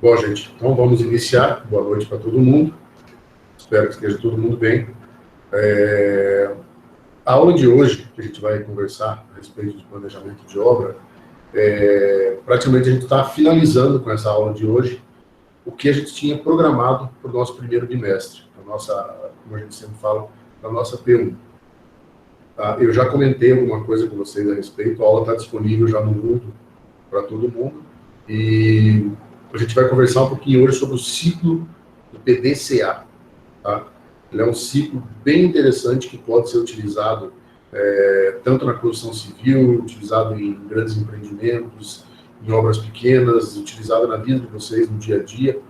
Bom, gente, então vamos iniciar. Boa noite para todo mundo. Espero que esteja todo mundo bem. A aula de hoje, que a gente vai conversar a respeito do planejamento de obra, praticamente a gente está finalizando com essa aula de hoje o que a gente tinha programado para o nosso primeiro bimestre, a nossa, como a gente sempre fala, a nossa P1. Tá? Eu já comentei alguma coisa com vocês a respeito, a aula está disponível já no mundo, para todo mundo, e a gente vai conversar um pouquinho hoje sobre o ciclo do PDCA. Tá? Ele é um ciclo bem interessante que pode ser utilizado tanto na construção civil, utilizado em grandes empreendimentos, em obras pequenas, utilizado na vida de vocês no dia a dia.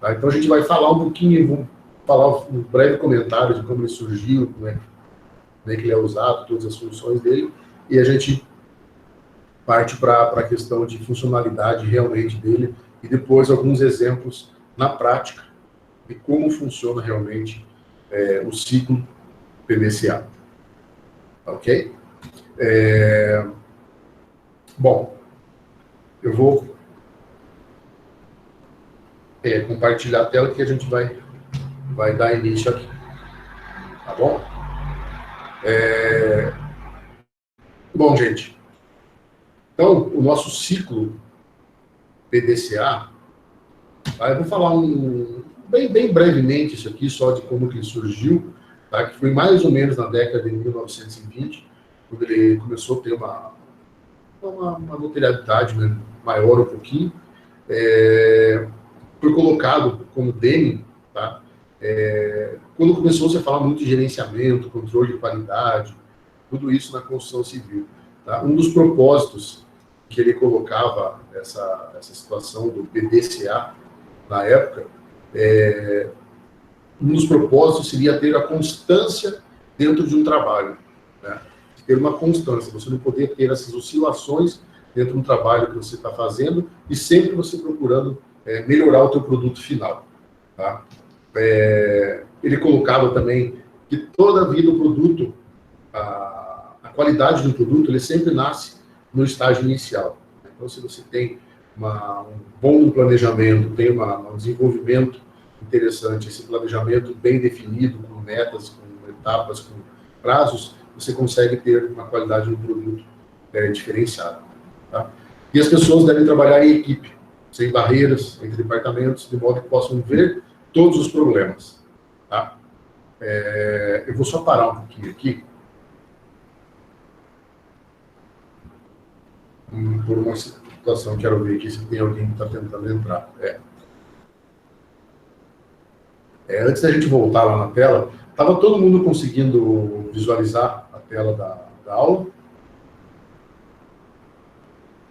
Tá? Então a gente vai falar um pouquinho, vou falar um breve comentário de como ele surgiu, como é que ele é usado, todas as funções dele, e a gente parte para a questão de funcionalidade realmente dele, e depois alguns exemplos na prática de como funciona realmente o ciclo PDCA. Ok? Bom, eu vou compartilhar a tela que a gente vai dar início aqui. Tá bom? Bom, gente, então, o nosso ciclo PDCA, tá? Eu vou falar bem brevemente isso aqui, só de como que ele surgiu, tá? Que foi mais ou menos na década de 1920, quando ele começou a ter uma notoriedade, né, maior um pouquinho. Foi colocado como Deming, tá? Quando começou-se a falar muito de gerenciamento, controle de qualidade, tudo isso na construção civil. Tá? Um dos propósitos que ele colocava essa situação do PDCA na época, um dos propósitos seria ter a constância dentro de um trabalho, né? Ter uma constância, você não poder ter essas oscilações dentro de um trabalho que você está fazendo e sempre você procurando melhorar o teu produto final. Tá? Ele colocava também que toda a vida o produto, a qualidade do produto, ele sempre nasce no estágio inicial. Então, se você tem um bom planejamento, tem um desenvolvimento interessante, esse planejamento bem definido, com metas, com etapas, com prazos, você consegue ter uma qualidade do produto diferenciada. Tá? E as pessoas devem trabalhar em equipe, sem barreiras entre departamentos, de modo que possam ver todos os problemas. Tá? Eu vou só parar um pouquinho aqui, por uma situação, quero ver aqui se tem alguém que está tentando entrar. Antes da gente voltar lá na tela, estava todo mundo conseguindo visualizar a tela da aula?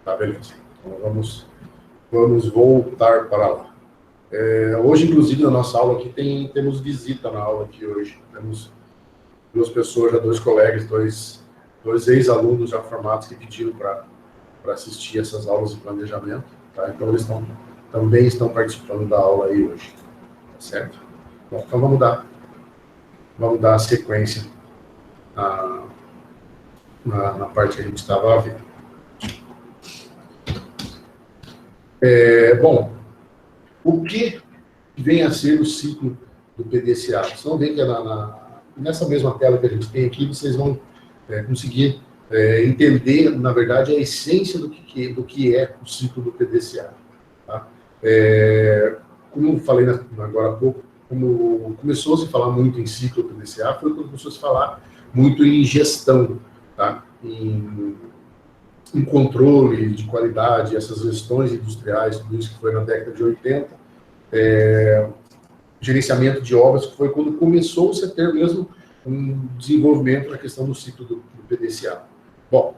Tá, beleza. Então vamos voltar para lá. Hoje, inclusive, na nossa aula aqui, temos visita na aula aqui hoje. Temos duas pessoas, já dois colegas, dois ex-alunos já formados que pediram para assistir essas aulas de planejamento. Tá? Então, eles também estão participando da aula aí hoje. Tá certo? Bom, então vamos dar sequência na parte que a gente estava vendo. Bom, o que vem a ser o ciclo do PDCA? Vocês vão ver que nessa mesma tela que a gente tem aqui, vocês vão conseguir entender, na verdade, a essência do que é o ciclo do PDCA. Tá? Como eu falei agora há pouco, como começou a se falar muito em ciclo PDCA, foi quando começou a se falar muito em gestão, tá? em controle de qualidade, essas gestões industriais, tudo isso que foi na década de 80, gerenciamento de obras, que foi quando começou-se a ter mesmo um desenvolvimento na questão do ciclo do PDCA. Bom,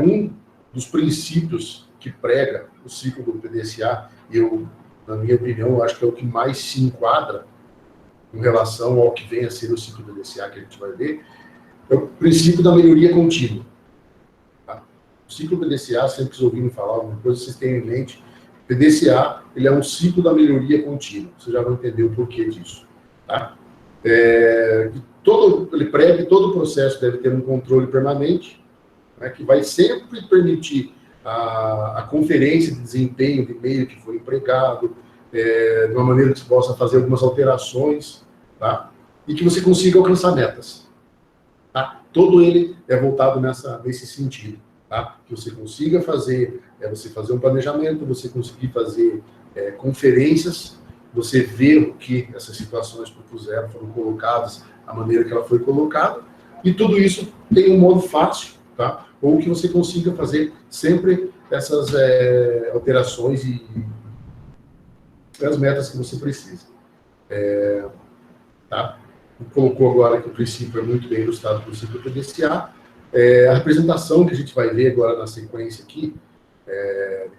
um dos princípios que prega o ciclo do PDCA, na minha opinião, eu acho que é o que mais se enquadra em relação ao que vem a ser o ciclo do PDCA, que a gente vai ver, é o princípio da melhoria contínua. Tá? O ciclo PDCA, sempre que vocês ouviram falar alguma coisa, vocês têm em mente, PDCA, ele é um ciclo da melhoria contínua. Vocês já vão entender o porquê disso. Tá? Ele prega que todo o processo deve ter um controle permanente, né, que vai sempre permitir a conferência de desempenho de e-mail que foi empregado, de uma maneira que você possa fazer algumas alterações, tá? E que você consiga alcançar metas. Tá? Todo ele é voltado nesse sentido. Tá? Que você consiga fazer, você fazer um planejamento, você conseguir fazer conferências, você ver o que essas situações propuseram, foram colocadas, a maneira que ela foi colocada, e tudo isso tem um modo fácil, tá? Ou que você consiga fazer sempre essas alterações e as metas que você precisa. Tá? Colocou agora que o princípio é muito bem ilustrado pelo ciclo PDCA. A representação que a gente vai ver agora na sequência aqui,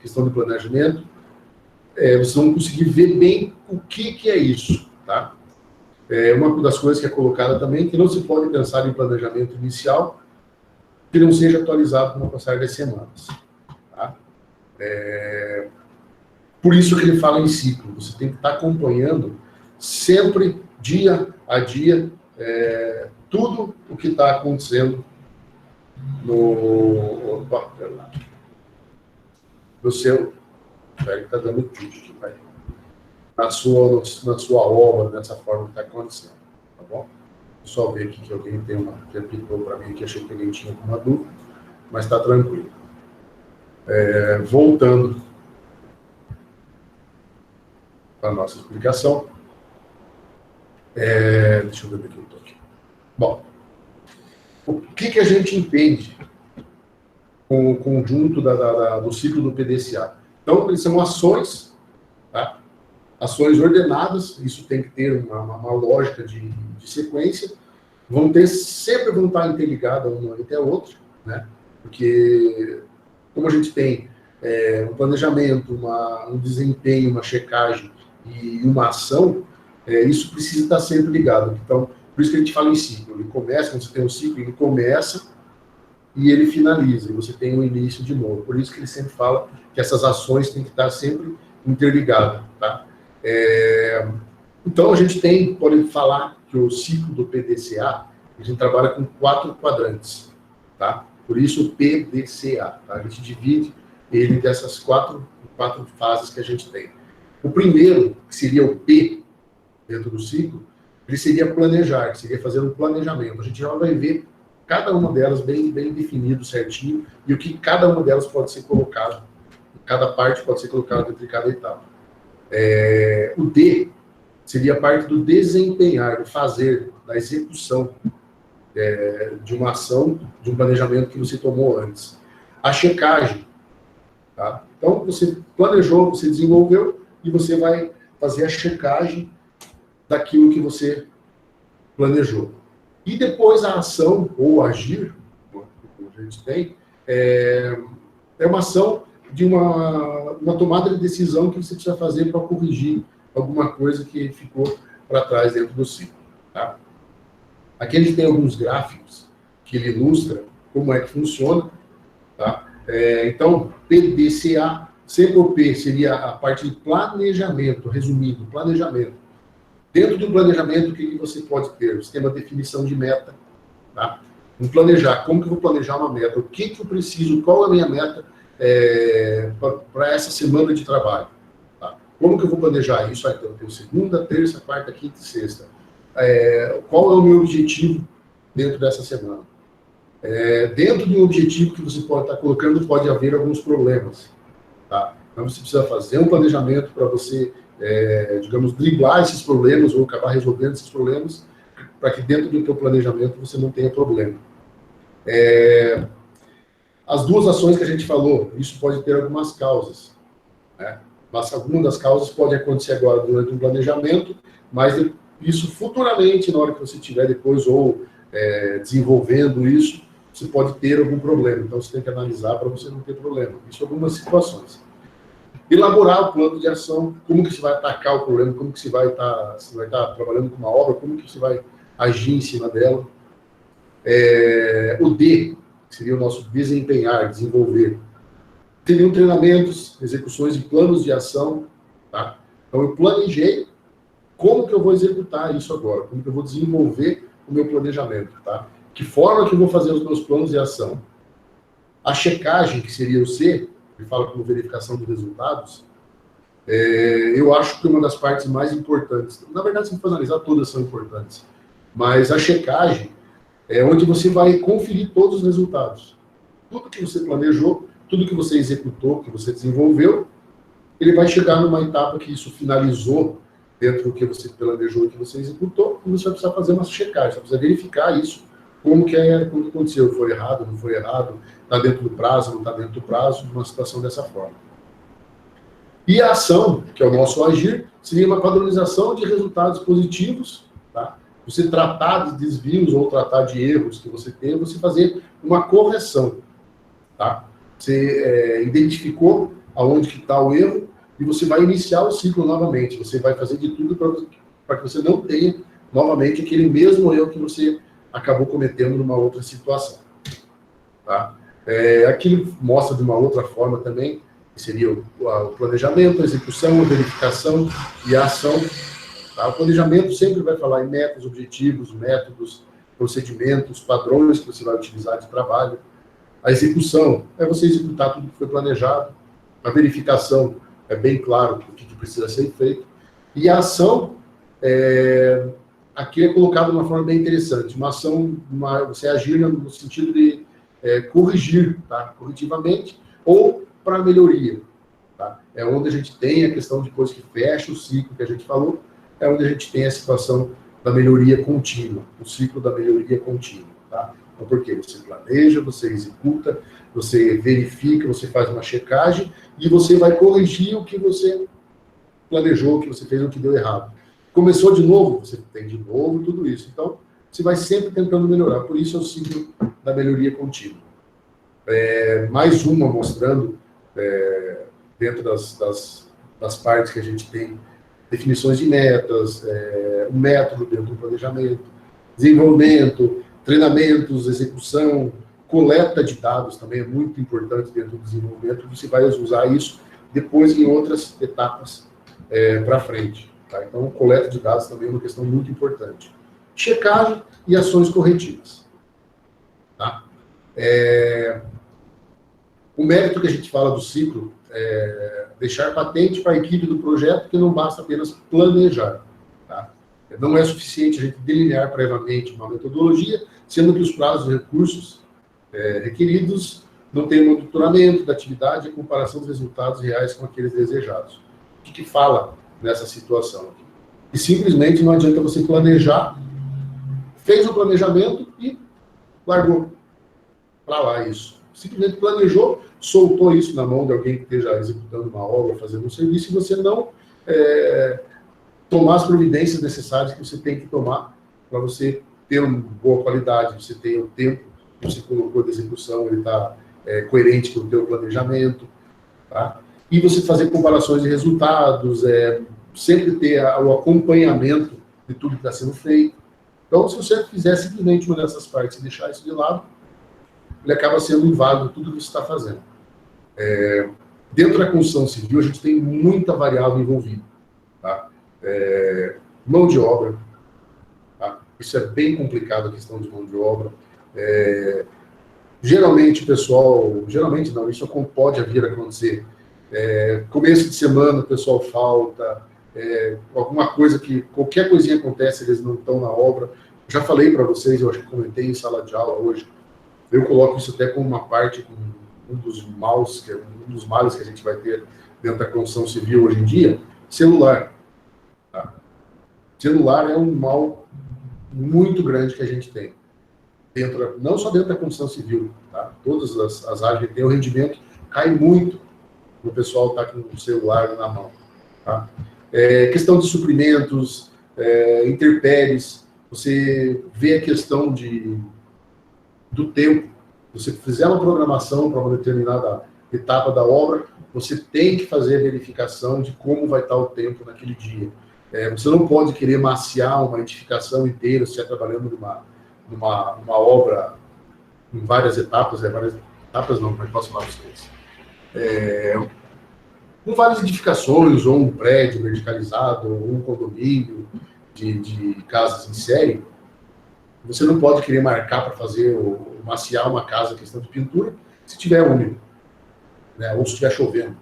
questão de planejamento, vocês vão conseguir ver bem o que é isso. Tá? Uma das coisas que é colocada também, que não se pode pensar em planejamento inicial que não seja atualizado com o passar das semanas. Tá? Por isso que ele fala em ciclo. Você tem que estar acompanhando sempre, dia a dia, tudo o que está acontecendo no seu... Espera que está dando tudo aqui, vai. Na sua obra, dessa forma que está acontecendo. Tá bom? Só ver aqui que alguém tem uma... que aplicou para mim, que achei que alguém tinha alguma dúvida, mas está tranquilo. Voltando para a nossa explicação. Deixa eu ver aqui, eu estou aqui. Bom, o que a gente entende com o conjunto do ciclo do PDCA? Então, eles são ações, tá? Ações ordenadas, isso tem que ter uma lógica de sequência, sempre vão estar interligadas uma entre a outra, né? Porque, como a gente tem um planejamento, um desempenho, uma checagem e uma ação, isso precisa estar sempre ligado. Então, por isso que a gente fala em ciclo. Ele começa, quando você tem um ciclo, ele começa e ele finaliza, e você tem um início de novo. Por isso que ele sempre fala que essas ações têm que estar sempre interligadas. Tá? Então, a gente pode falar que o ciclo do PDCA, a gente trabalha com 4 quadrantes. Tá? Por isso o PDCA. Tá? A gente divide ele dessas quatro fases que a gente tem. O primeiro, que seria o P, dentro do ciclo, ele seria planejar, que seria fazer um planejamento. A gente já vai ver cada uma delas bem definido, certinho, e o que cada uma delas pode ser colocado, cada parte pode ser colocada dentro de cada etapa. O D seria a parte do desempenhar, do fazer, da execução de uma ação, de um planejamento que você tomou antes. A checagem. Tá? Então, você planejou, você desenvolveu, e você vai fazer a checagem daquilo que você planejou. E depois a ação, ou agir, como a gente tem, é uma ação de uma tomada de decisão que você precisa fazer para corrigir alguma coisa que ficou para trás dentro do ciclo. Tá? Aqui a gente tem alguns gráficos que ele ilustra como é que funciona. Tá? Então, PDCA, sempre o P seria a parte de planejamento, resumindo, planejamento. Dentro do planejamento, o que você pode ter? Você tem uma definição de meta. Tá? Planejar, como que eu vou planejar uma meta? O que eu preciso, qual é a minha meta para essa semana de trabalho? Tá? Como que eu vou planejar isso? Então, eu tenho segunda, terça, quarta, quinta e sexta. Qual é o meu objetivo dentro dessa semana? Dentro de um objetivo que você pode estar colocando, pode haver alguns problemas. Tá? Então, você precisa fazer um planejamento para você, digamos, driblar esses problemas ou acabar resolvendo esses problemas, para que dentro do teu planejamento você não tenha problema. As duas ações que a gente falou, isso pode ter algumas causas. Né? Mas alguma das causas pode acontecer agora durante um planejamento, mas isso futuramente, na hora que você estiver depois ou desenvolvendo isso, você pode ter algum problema. Então, você tem que analisar para você não ter problema. Isso em algumas situações. Elaborar o plano de ação, como que você vai atacar o problema, como que você vai estar trabalhando com uma obra, como que você vai agir em cima dela. O D, que seria o nosso desempenhar, desenvolver. Seriam treinamentos, execuções de planos de ação. Tá? Então, eu planejei como que eu vou executar isso agora, como que eu vou desenvolver o meu planejamento. Tá? Que forma que eu vou fazer os meus planos de ação. A checagem, que seria o C, ele fala como verificação de resultados, eu acho que uma das partes mais importantes, na verdade, se for analisar, todas são importantes, mas a checagem é onde você vai conferir todos os resultados. Tudo que você planejou, tudo que você executou, que você desenvolveu, ele vai chegar numa etapa que isso finalizou dentro do que você planejou e que você executou, e você vai precisar fazer uma checagem, você precisa verificar isso, como que aconteceu, foi errado, não foi errado, está dentro do prazo, não está dentro do prazo, numa situação dessa forma. E a ação, que é o nosso agir, seria uma padronização de resultados positivos, tá? Você tratar de desvios ou tratar de erros que você tem, você fazer uma correção, tá? Você identificou aonde que está o erro e você vai iniciar o ciclo novamente. Você vai fazer de tudo para que você não tenha novamente aquele mesmo erro que você acabou cometendo numa outra situação, tá? Aquilo mostra de uma outra forma também, que seria o planejamento, a execução, a verificação e a ação. Tá? O planejamento sempre vai falar em metas, objetivos, métodos, procedimentos, padrões que você vai utilizar de trabalho. A execução é você executar tudo que foi planejado. A verificação é bem claro o que precisa ser feito. E a ação, aqui é colocado de uma forma bem interessante. Uma ação, você agir no sentido de corrigir, tá? Corretivamente, ou para melhoria. Tá? É onde a gente tem a questão de coisa que fecha o ciclo que a gente falou, é onde a gente tem a situação da melhoria contínua, o ciclo da melhoria contínua. Tá? Então, por quê? Você planeja, você executa, você verifica, você faz uma checagem e você vai corrigir o que você planejou, o que você fez, o que deu errado. Começou de novo, você tem de novo tudo isso. Então, você vai sempre tentando melhorar. Por isso é o ciclo da melhoria contínua. Mais uma mostrando, dentro das partes que a gente tem, definições de metas, um método dentro do planejamento, desenvolvimento, treinamentos, execução, coleta de dados também é muito importante dentro do desenvolvimento, você vai usar isso depois em outras etapas para frente. Tá? Então, coleta de dados também é uma questão muito importante. Checagem e ações corretivas. Tá? O mérito que a gente fala do ciclo é deixar patente para a equipe do projeto que não basta apenas planejar. Tá? Não é suficiente a gente delinear previamente uma metodologia, sendo que os prazos e recursos requeridos não têm um monitoramento da atividade e a comparação dos resultados reais com aqueles desejados. O que fala nessa situação aqui? E simplesmente não adianta você planejar, fez o planejamento e largou para lá isso. Simplesmente planejou, soltou isso na mão de alguém que esteja executando uma obra, fazendo um serviço, e você não tomar as providências necessárias que você tem que tomar para você ter uma boa qualidade, você ter o tempo que você colocou de execução, ele está coerente com o teu planejamento, tá? E você fazer comparações de resultados, sempre ter o acompanhamento de tudo que está sendo feito. Então, se você fizer simplesmente uma dessas partes e deixar isso de lado, ele acaba sendo inválido tudo que você está fazendo. Dentro da construção civil, a gente tem muita variável envolvida. Tá? Mão de obra. Tá? Isso é bem complicado, a questão de mão de obra. Geralmente, pessoal... Geralmente não, isso pode vir a acontecer. Começo de semana, o pessoal falta. Alguma coisa que... Qualquer coisinha acontece, eles não estão na obra. Já falei para vocês, eu acho que comentei em sala de aula hoje. Eu coloco isso até como uma parte, um dos males que a gente vai ter dentro da construção civil hoje em dia, celular. Tá? Celular é um mal muito grande que a gente tem. Não só dentro da construção civil, tá? Todas as áreas que tem o rendimento cai muito no pessoal estar com o celular na mão. Tá? Questão de suprimentos, intempéries, você vê a questão do tempo. Você fizer uma programação para uma determinada etapa da obra, você tem que fazer a verificação de como vai estar o tempo naquele dia. Você não pode querer maciar uma edificação inteira, se estiver trabalhando numa obra em várias etapas, várias etapas não, mas posso falar para vocês. Com várias edificações, ou um prédio verticalizado, ou um condomínio de casas em série, você não pode querer marcar para fazer ou maciar uma casa, questão de pintura, se tiver úmido. né? Ou se estiver chovendo,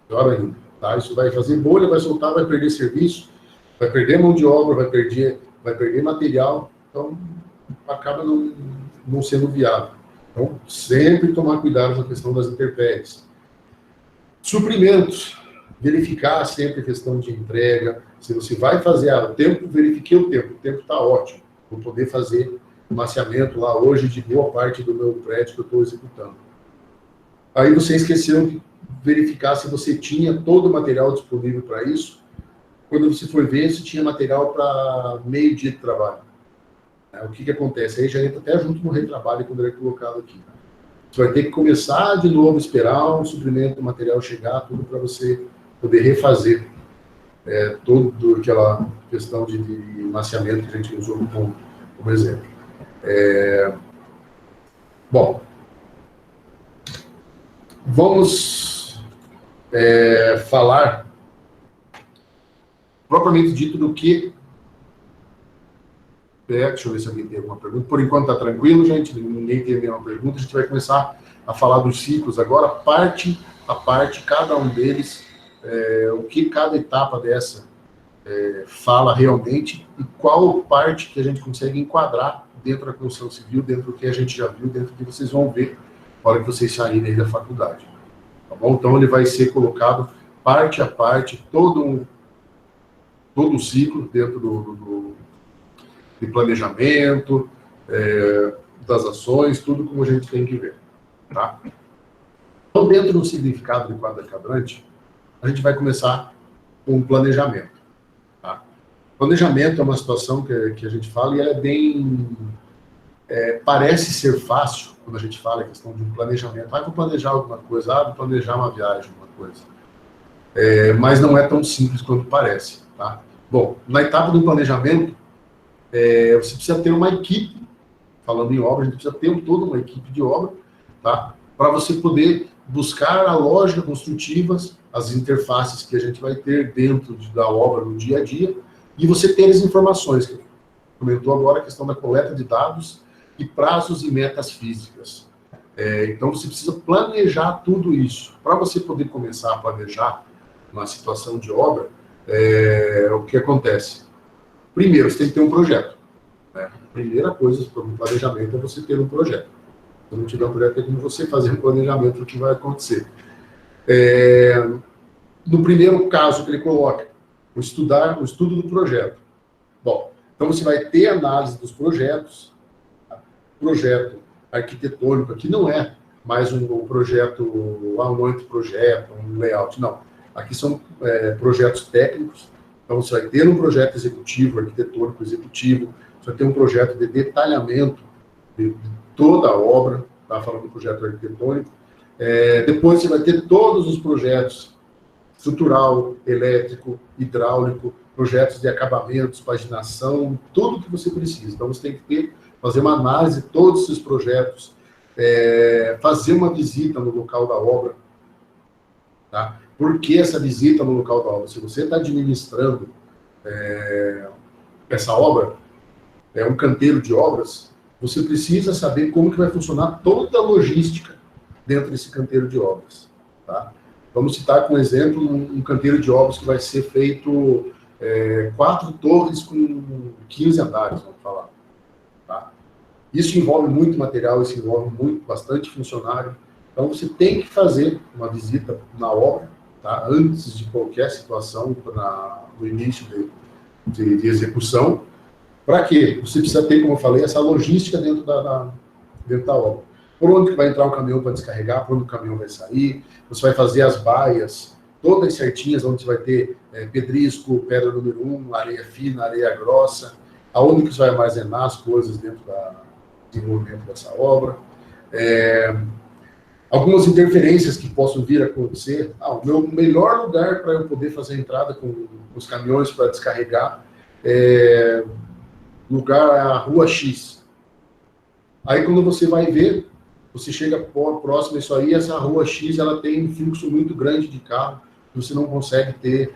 pior ainda. Tá? Isso vai fazer bolha, vai soltar, vai perder serviço, vai perder mão de obra, vai perder material, então acaba não sendo viável. Então, sempre tomar cuidado com a questão das intempéries. Suprimentos, verificar sempre a questão de entrega. Se você vai fazer o tempo, verifiquei o tempo está ótimo. Vou poder fazer o maciamento lá hoje de boa parte do meu prédio que eu estou executando. Aí você esqueceu de verificar se você tinha todo o material disponível para isso. Quando você for ver, se tinha material para meio dia de trabalho. O que acontece? Aí já entra até junto no retrabalho quando ele é colocado aqui. Você vai ter que começar de novo, esperar um suprimento do material chegar, tudo para você poder refazer toda aquela questão de maciamento que a gente usou como exemplo. Bom, vamos falar propriamente dito do que... deixa eu ver se alguém tem alguma pergunta. Por enquanto está tranquilo, gente. Ninguém tem nenhuma pergunta. A gente vai começar a falar dos ciclos agora, parte a parte, cada um deles, o que cada etapa dessa fala realmente e qual parte que a gente consegue enquadrar dentro da construção civil, dentro do que a gente já viu, dentro do que vocês vão ver na hora que vocês saírem aí da faculdade. Tá bom? Então, ele vai ser colocado parte a parte, todo o ciclo dentro de planejamento, das ações, tudo como a gente tem que ver. Tá? Então, dentro do significado de quadra-quadrante, a gente vai começar com o planejamento. Tá? Planejamento é uma situação que a gente fala e ela é bem... parece ser fácil quando a gente fala a questão de um planejamento. Vou planejar alguma coisa, vou planejar uma viagem, alguma coisa. Mas não é tão simples quanto parece. Tá? Bom, na etapa do planejamento, você precisa ter uma equipe, falando em obra, a gente precisa ter toda uma equipe de obra, tá? Para você poder buscar a lógica construtiva, as interfaces que a gente vai ter dentro da obra no dia a dia, e você ter as informações, que comentou agora a questão da coleta de dados e prazos e metas físicas. Então você precisa planejar tudo isso. Para você poder começar a planejar uma situação de obra, o que acontece? Primeiro, você tem que ter um projeto. Né? A primeira coisa para um planejamento é você ter um projeto. Se não tiver um projeto, é como você fazer um planejamento do que vai acontecer. No primeiro caso que ele coloca, o estudo do projeto. Bom, então você vai ter análise dos projetos. Projeto arquitetônico aqui não é mais um projeto, um anteprojeto, um layout, não. Aqui são projetos técnicos. Então, você vai ter um projeto executivo, arquitetônico executivo, você vai ter um projeto de detalhamento de toda a obra, tá falando do projeto arquitetônico. Depois você vai ter todos os projetos estrutural, elétrico, hidráulico, projetos de acabamentos, paginação, tudo que você precisa. Então, você tem que fazer uma análise de todos esses projetos, fazer uma visita no local da obra, tá? Por que essa visita no local da obra? Se você está administrando essa obra, um canteiro de obras, você precisa saber como que vai funcionar toda a logística dentro desse canteiro de obras. Tá? Vamos citar como exemplo um canteiro de obras que vai ser feito 4 torres com 15 andares, vamos falar. Tá? Isso envolve muito material, isso envolve bastante funcionário. Então você tem que fazer uma visita na obra, tá? Antes de qualquer situação, no início de execução. Para quê? Você precisa ter, como eu falei, essa logística dentro da obra. Por onde que vai entrar o caminhão para descarregar, por onde o caminhão vai sair, você vai fazer as baias, todas certinhas, onde você vai ter pedrisco, pedra número 1, areia fina, areia grossa, aonde que você vai armazenar as coisas dentro do desenvolvimento dessa obra. Algumas interferências que possam vir a acontecer. O meu melhor lugar para eu poder fazer a entrada com os caminhões para descarregar é a rua X. Aí quando você vai ver, você chega próximo a isso aí, essa rua X ela tem um fluxo muito grande de carro, você não consegue ter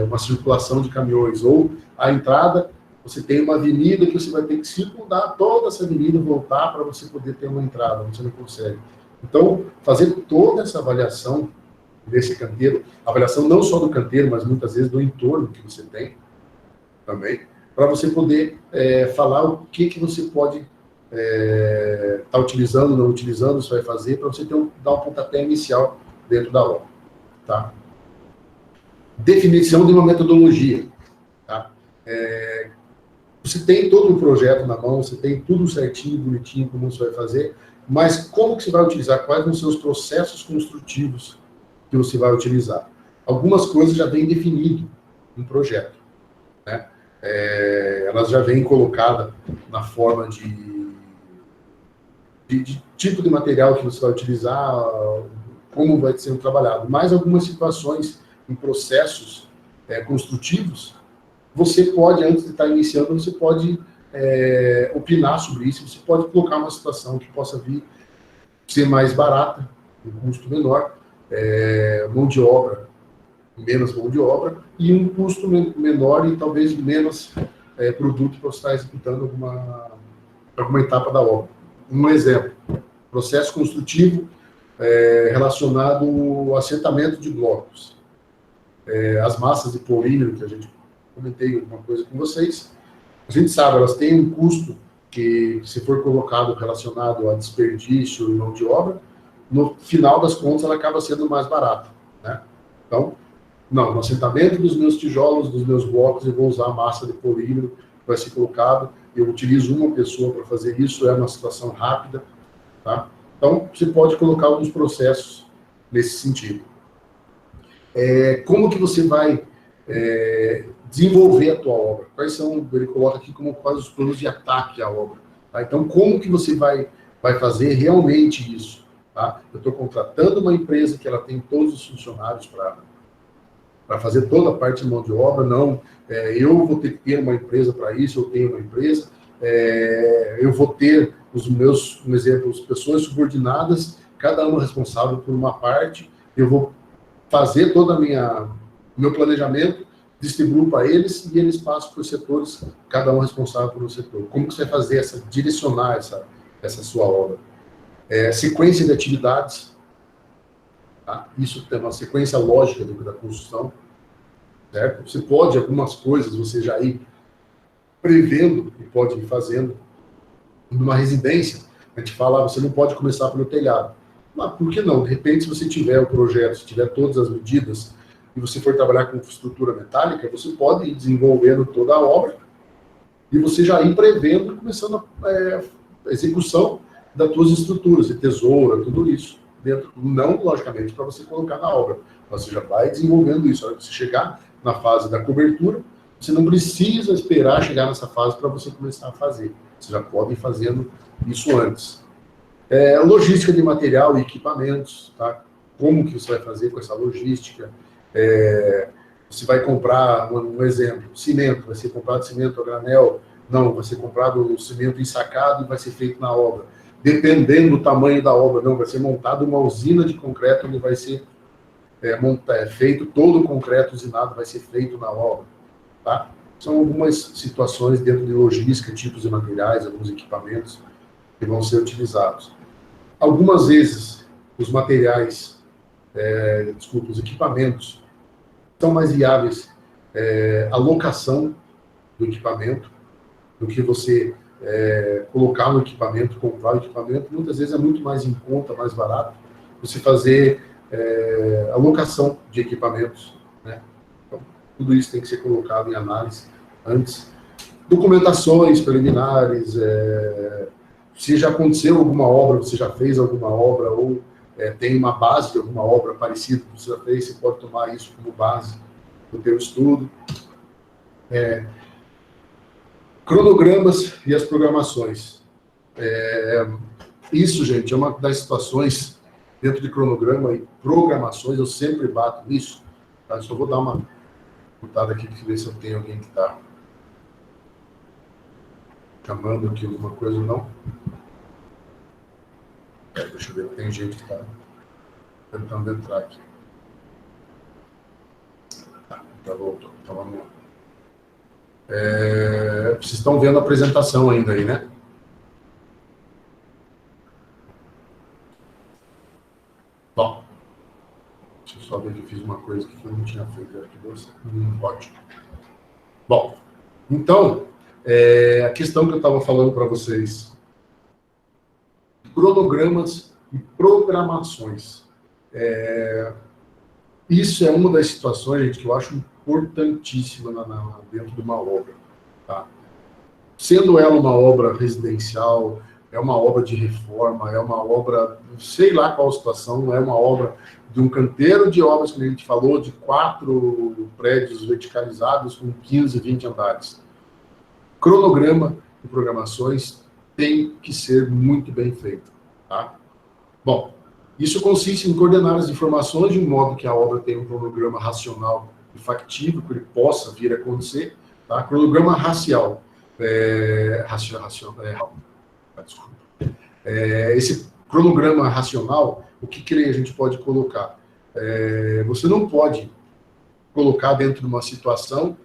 uma circulação de caminhões. Ou a entrada, você tem uma avenida que você vai ter que circundar toda essa avenida, voltar para você poder ter uma entrada, você não consegue. Então, fazer toda essa avaliação desse canteiro, avaliação não só do canteiro, mas muitas vezes do entorno que você tem também, para você poder falar o que você pode estar utilizando, não utilizando, você vai fazer, para você dar um pontapé inicial dentro da obra. Tá? Definição de uma metodologia. Tá? Você tem todo o projeto na mão, você tem tudo certinho, bonitinho, como você vai fazer, mas como que você vai utilizar? Quais vão ser os processos construtivos que você vai utilizar? Algumas coisas já vêm definido no projeto, né? Elas já vêm colocadas na forma de tipo de material que você vai utilizar, como vai ser trabalhado. Mas algumas situações em processos construtivos, você pode, antes de estar iniciando, você pode opinar sobre isso, você pode colocar uma situação que possa vir ser mais barata, um custo menor, mão de obra, menos mão de obra, e um custo menor e talvez menos produto para você estar executando alguma etapa da obra. Um exemplo, processo construtivo relacionado ao assentamento de blocos. As massas de polímero, que a gente comentei alguma coisa com vocês, a gente sabe, elas têm um custo que, se for colocado relacionado a desperdício e mão de obra, no final das contas ela acaba sendo mais barata, né? Então, no assentamento dos meus tijolos, dos meus blocos, eu vou usar a massa de polímero que vai ser colocado, eu utilizo uma pessoa para fazer isso, é uma situação rápida, tá? Então, você pode colocar alguns processos nesse sentido. Como que você vai desenvolver a tua obra? Quais são, ele coloca aqui como quais os planos de ataque à obra. Tá? Então, como que você vai fazer realmente isso? Tá? Eu estou contratando uma empresa que ela tem todos os funcionários para fazer toda a parte de mão de obra, não, eu vou ter que ter uma empresa para isso, eu tenho uma empresa, eu vou ter os meus, um exemplo, as pessoas subordinadas, cada uma responsável por uma parte, eu vou fazer todo meu planejamento, distribuo para eles e eles passam por setores, cada um responsável por um setor. Como que você vai fazer direcionar essa sua obra? Sequência de atividades, tá? Isso tem uma sequência lógica da construção, certo? Você pode, algumas coisas, você já ir prevendo e pode ir fazendo. Numa residência, a gente fala, você não pode começar pelo telhado. Mas por que não? De repente, se você tiver o projeto, se tiver todas as medidas, e você for trabalhar com estrutura metálica, você pode ir desenvolvendo toda a obra e você já ir prevendo, começando a execução das suas estruturas, de tesoura, tudo isso. Dentro, não, logicamente, para você colocar na obra. Você já vai desenvolvendo isso. A hora que você chegar na fase da cobertura, você não precisa esperar chegar nessa fase para você começar a fazer. Você já pode ir fazendo isso antes. Logística de material e equipamentos, tá? Como que você vai fazer com essa logística? Você vai comprar, um exemplo, cimento, vai ser comprado cimento a granel? Não, vai ser comprado o cimento ensacado e vai ser feito na obra. Dependendo do tamanho da obra, não, vai ser montada uma usina de concreto onde vai ser feito todo o concreto usinado, vai ser feito na obra, tá? São algumas situações dentro de logística, tipos de materiais, alguns equipamentos que vão ser utilizados. Algumas vezes, os materiais, os equipamentos, são mais viáveis a locação do equipamento do que você colocar no equipamento, comprar o equipamento. Muitas vezes é muito mais em conta, mais barato, você fazer a locação de equipamentos, né? Então, tudo isso tem que ser colocado em análise antes. Documentações preliminares, se já aconteceu alguma obra, você já fez alguma obra, ou tem uma base de alguma obra parecida que você já fez, você pode tomar isso como base do teu estudo. Cronogramas e as programações. Isso, gente, é uma das situações dentro de cronograma e programações, eu sempre bato nisso. Tá? Só vou dar uma botada aqui para ver se eu tenho alguém que está chamando aqui alguma coisa ou não. Deixa eu ver, tem gente que está tentando entrar aqui. Já voltou. Então vamos lá. Vocês estão vendo a apresentação ainda aí, né? fiz uma coisa que eu não tinha feito aqui. Ótimo. Bom, então, a questão que eu estava falando para vocês, cronogramas e programações. Isso é uma das situações, gente, que eu acho importantíssima dentro de uma obra. Tá? Sendo ela uma obra residencial, é uma obra de reforma, é uma obra, sei lá qual situação, é uma obra de um canteiro de obras, que a gente falou, de 4 prédios verticalizados com 15, 20 andares. Cronograma e programações tem que ser muito bem feito. Tá? Bom, isso consiste em coordenar as informações de um modo que a obra tenha um cronograma racional e factível, que ele possa vir a acontecer. Tá? Cronograma racial. Desculpa. Esse cronograma racional, o que a gente pode colocar? Você não pode colocar dentro de uma situação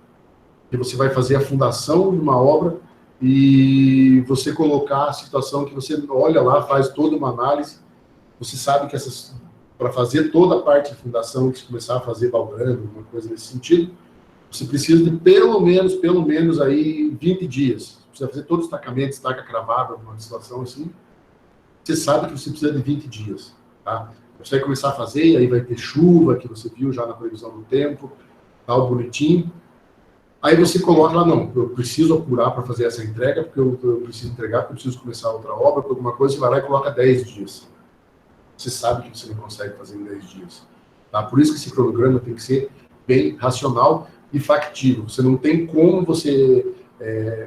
que você vai fazer a fundação de uma obra e você colocar a situação que você olha lá, faz toda uma análise, você sabe que para fazer toda a parte de fundação, que começar a fazer baldrame, alguma coisa nesse sentido, você precisa de pelo menos aí 20 dias. Você precisa fazer todo o destacamento, estaca cravada, uma situação assim. Você sabe que você precisa de 20 dias. Tá? Você vai começar a fazer, e aí vai ter chuva, que você viu já na previsão do tempo, tal, bonitinho. Aí você coloca lá, não, eu preciso apurar para fazer essa entrega, porque eu preciso entregar, porque eu preciso começar outra obra, por alguma coisa, você vai lá e coloca 10 dias. Você sabe que você não consegue fazer em 10 dias. Tá? Por isso que esse cronograma tem que ser bem racional e factível. Você não tem como você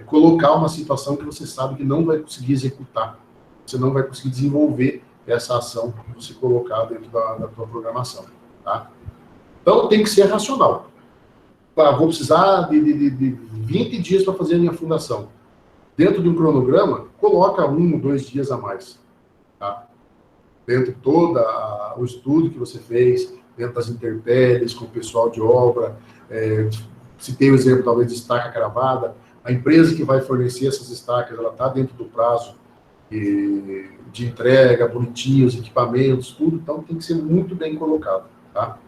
colocar uma situação que você sabe que não vai conseguir executar. Você não vai conseguir desenvolver essa ação que você colocar dentro da tua programação. Tá? Então, tem que ser racional. Vou precisar de 20 dias para fazer a minha fundação. Dentro de um cronograma, coloca 1 ou 2 dias a mais. Tá? Dentro de todo o estudo que você fez, dentro das intempéries, com o pessoal de obra, se tem o exemplo, talvez, de estaca cravada, a empresa que vai fornecer essas estacas, ela está dentro do prazo de entrega, bonitinho, os equipamentos, tudo, então tem que ser muito bem colocado. Tá?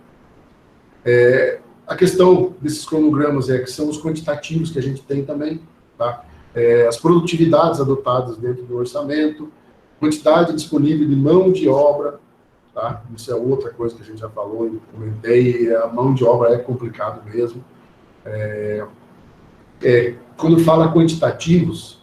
A questão desses cronogramas que são os quantitativos que a gente tem também, tá? As produtividades adotadas dentro do orçamento, quantidade disponível de mão de obra, tá? Isso é outra coisa que a gente já falou e comentei, a mão de obra é complicado mesmo. Quando fala quantitativos,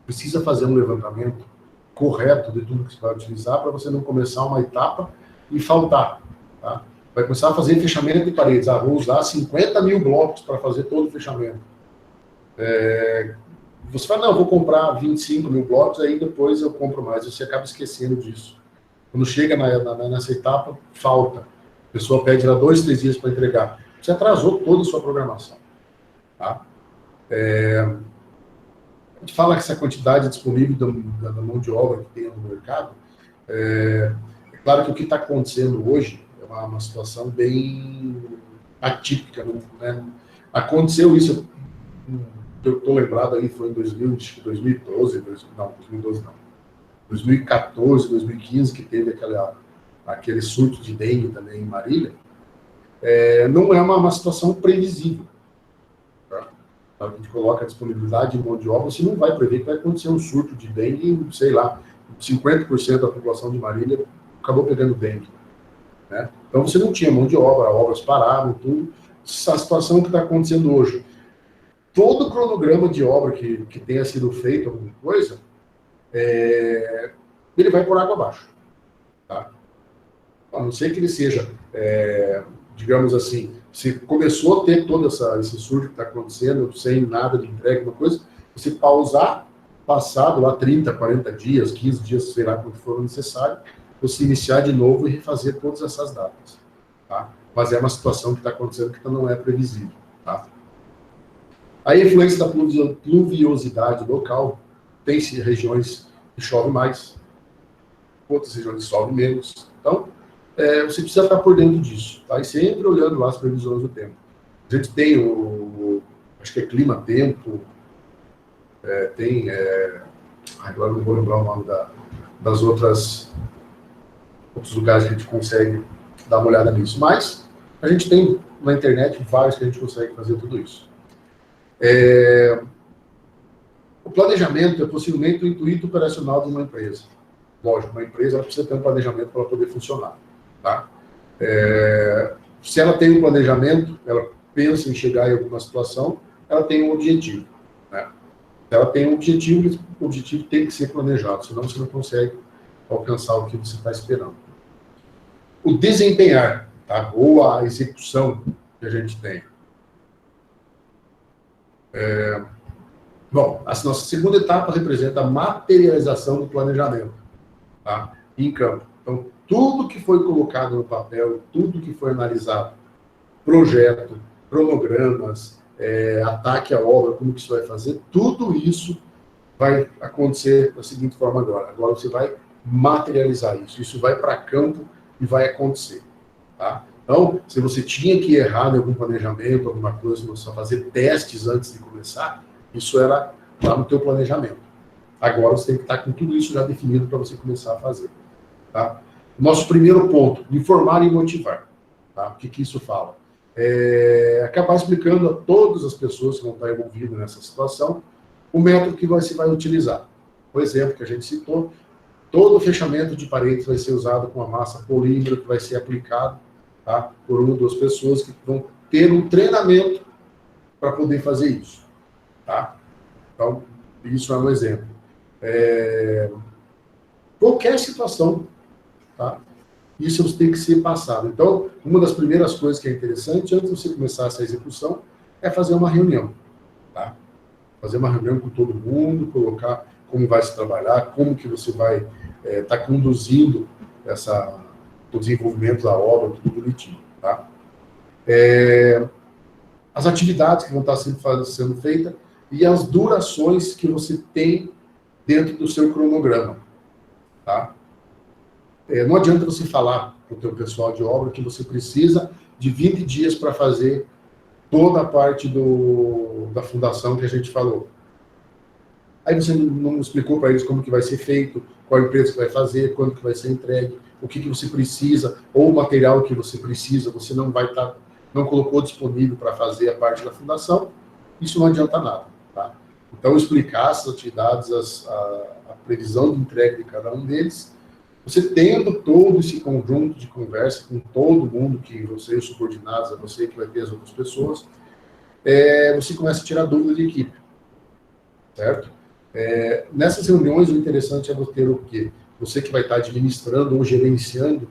precisa fazer um levantamento correto de tudo que você vai utilizar para você não começar uma etapa e faltar, tá? Vai começar a fazer fechamento de paredes. Vou usar 50 mil blocos para fazer todo o fechamento. Você fala, não, vou comprar 25 mil blocos, aí depois eu compro mais. Você acaba esquecendo disso. Quando chega nessa etapa, falta. A pessoa pede lá 2, 3 dias para entregar. Você atrasou toda a sua programação. Tá? A gente fala que essa quantidade disponível da mão de obra que tem no mercado, é claro que o que está acontecendo hoje é uma situação bem atípica. Né? Aconteceu isso, eu estou lembrado aí, foi em 2012 não. 2014, 2015, que teve aquele surto de dengue também em Marília. Não é uma situação previsível. Tá? A gente coloca a disponibilidade de mão de obra, você não vai prever que vai acontecer um surto de dengue, sei lá, 50% da população de Marília acabou pegando dengue. Né? Então você não tinha mão de obra, obras pararam, tudo. Essa situação que está acontecendo hoje. Todo cronograma de obra que tenha sido feito alguma coisa, ele vai por água abaixo. Tá? A não ser que ele seja, digamos assim, se começou a ter todo esse surto que está acontecendo, sem nada de entrega, uma coisa, você pausar, passado lá 30, 40 dias, 15 dias, sei lá quanto for necessário, você iniciar de novo e refazer todas essas datas. Tá? Mas é uma situação que está acontecendo que não é previsível. Tá? A influência da pluviosidade local, tem regiões que chove mais, outras regiões que chove menos. Então, você precisa estar por dentro disso, tá? E sempre olhando lá as previsões do tempo. A gente tem acho que é clima-tempo, agora não vou lembrar o nome outros lugares que a gente consegue dar uma olhada nisso. Mas a gente tem na internet vários que a gente consegue fazer tudo isso. O planejamento é possivelmente o intuito operacional de uma empresa. Lógico, uma empresa ela precisa ter um planejamento para poder funcionar. Tá? Se ela tem um planejamento, ela pensa em chegar em alguma situação, ela tem um objetivo. Né? Se ela tem um objetivo, o objetivo tem que ser planejado, senão você não consegue alcançar o que você está esperando. O desempenhar, tá? Ou a execução que a gente tem. Bom, a nossa segunda etapa representa a materialização do planejamento, tá? Em campo. Então, tudo que foi colocado no papel, tudo que foi analisado, projeto, cronogramas, ataque à obra, como que isso vai fazer, tudo isso vai acontecer da seguinte forma agora. Agora você vai materializar isso. Isso vai para campo e vai acontecer. Tá? Então, se você tinha que errar em algum planejamento, alguma coisa, você só fazer testes antes de começar, isso era lá no teu planejamento. Agora você tem que estar com tudo isso já definido para você começar a fazer. Tá? Nosso primeiro ponto, informar e motivar. Tá? O que isso fala? Acabar explicando a todas as pessoas que vão estar envolvidas nessa situação o método que você vai utilizar. Por exemplo, que a gente citou, todo o fechamento de paredes vai ser usado com a massa polímero que vai ser aplicado, tá, por uma ou duas pessoas que vão ter um treinamento para poder fazer isso. Tá? Então, isso é um exemplo. Qualquer situação, tá? Isso tem que ser passado. Então, uma das primeiras coisas que é interessante, antes de você começar essa execução, é fazer uma reunião. Tá? Fazer uma reunião com todo mundo, colocar como vai se trabalhar, como que você vai estar conduzindo o desenvolvimento da obra, tudo bonitinho. Tá? As atividades que vão estar sendo feitas e as durações que você tem dentro do seu cronograma. Tá? Não adianta você falar para o teu pessoal de obra que você precisa de 20 dias para fazer toda a parte da fundação que a gente falou. Aí você não explicou para eles como que vai ser feito, qual empresa que vai fazer, quando que vai ser entregue, o que você precisa, ou o material que você precisa, você não colocou disponível para fazer a parte da fundação, isso não adianta nada. Tá? Então, explicar essas atividades, a previsão de entrega de cada um deles, você tendo todo esse conjunto de conversa com todo mundo, que você, subordinados a você, que vai ter as outras pessoas, você começa a tirar dúvida de equipe. Certo? Nessas reuniões, o interessante é você ter o quê? Você que vai estar administrando ou gerenciando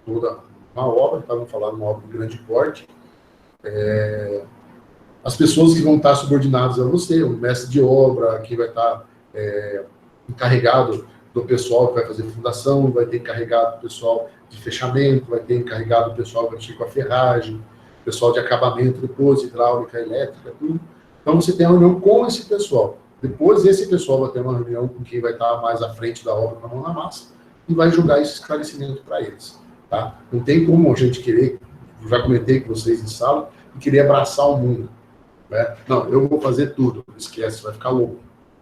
toda uma obra, para não falar uma obra de grande porte, as pessoas que vão estar subordinadas a você, o mestre de obra, que vai estar encarregado do pessoal que vai fazer fundação, vai ter encarregado do pessoal de fechamento, vai ter encarregado do pessoal que vai mexer com a ferragem, pessoal de acabamento depois, hidráulica, elétrica, tudo. Então, você tem uma reunião com esse pessoal. Depois, esse pessoal vai ter uma reunião com quem vai estar mais à frente da obra, com a mão na massa, e vai jogar esse esclarecimento para eles. Tá? Não tem como a gente querer, já comentei com vocês em sala, e querer abraçar o mundo. Né? Não, eu vou fazer tudo. Esquece, vai ficar louco.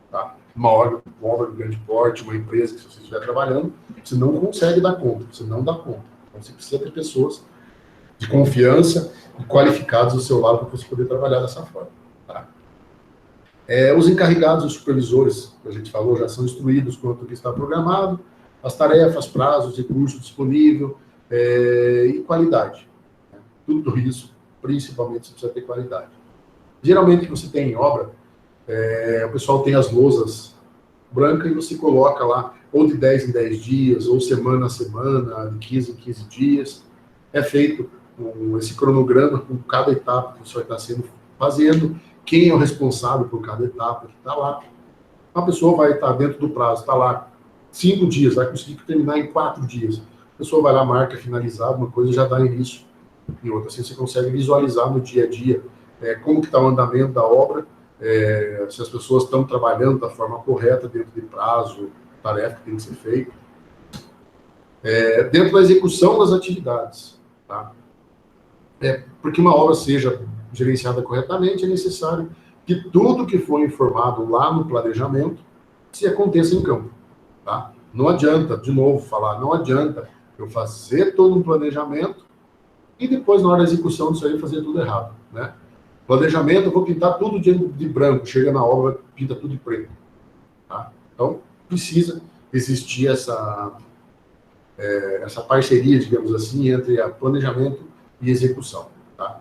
Tá? Uma obra de grande porte, uma empresa que você estiver trabalhando, você não consegue dar conta, você não dá conta. Então, você precisa ter pessoas de confiança e qualificadas do seu lado para você poder trabalhar dessa forma. Tá? Os encarregados, os supervisores, que a gente falou, já são instruídos quanto ao que está programado, as tarefas, prazos, recursos disponíveis e qualidade. Tudo isso, principalmente, você precisa ter qualidade. Geralmente, que você tem em obra, o pessoal tem as lousas brancas e você coloca lá, ou de 10 em 10 dias, ou semana a semana, de 15 em 15 dias. É feito esse cronograma com cada etapa que você vai estar fazendo, quem é o responsável por cada etapa que está lá. A pessoa vai estar dentro do prazo, está lá 5 dias, vai conseguir terminar em 4 dias. A pessoa vai lá, marca, finalizar uma coisa, já dá início em outra. Assim você consegue visualizar no dia a dia como que está o andamento da obra, se as pessoas estão trabalhando da forma correta, dentro de prazo, tarefa que tem que ser feita. Dentro da execução das atividades. Tá? Porque uma obra seja gerenciada corretamente, é necessário que tudo que foi informado lá no planejamento se aconteça em campo. Tá? Não adianta, de novo, falar, não adianta eu fazer todo um planejamento e depois, na hora da execução disso aí, fazer tudo errado, né? Planejamento, eu vou pintar tudo de branco, chega na obra, pinta tudo de preto. Tá? Então, precisa existir essa parceria, digamos assim, entre a planejamento e execução. Tá?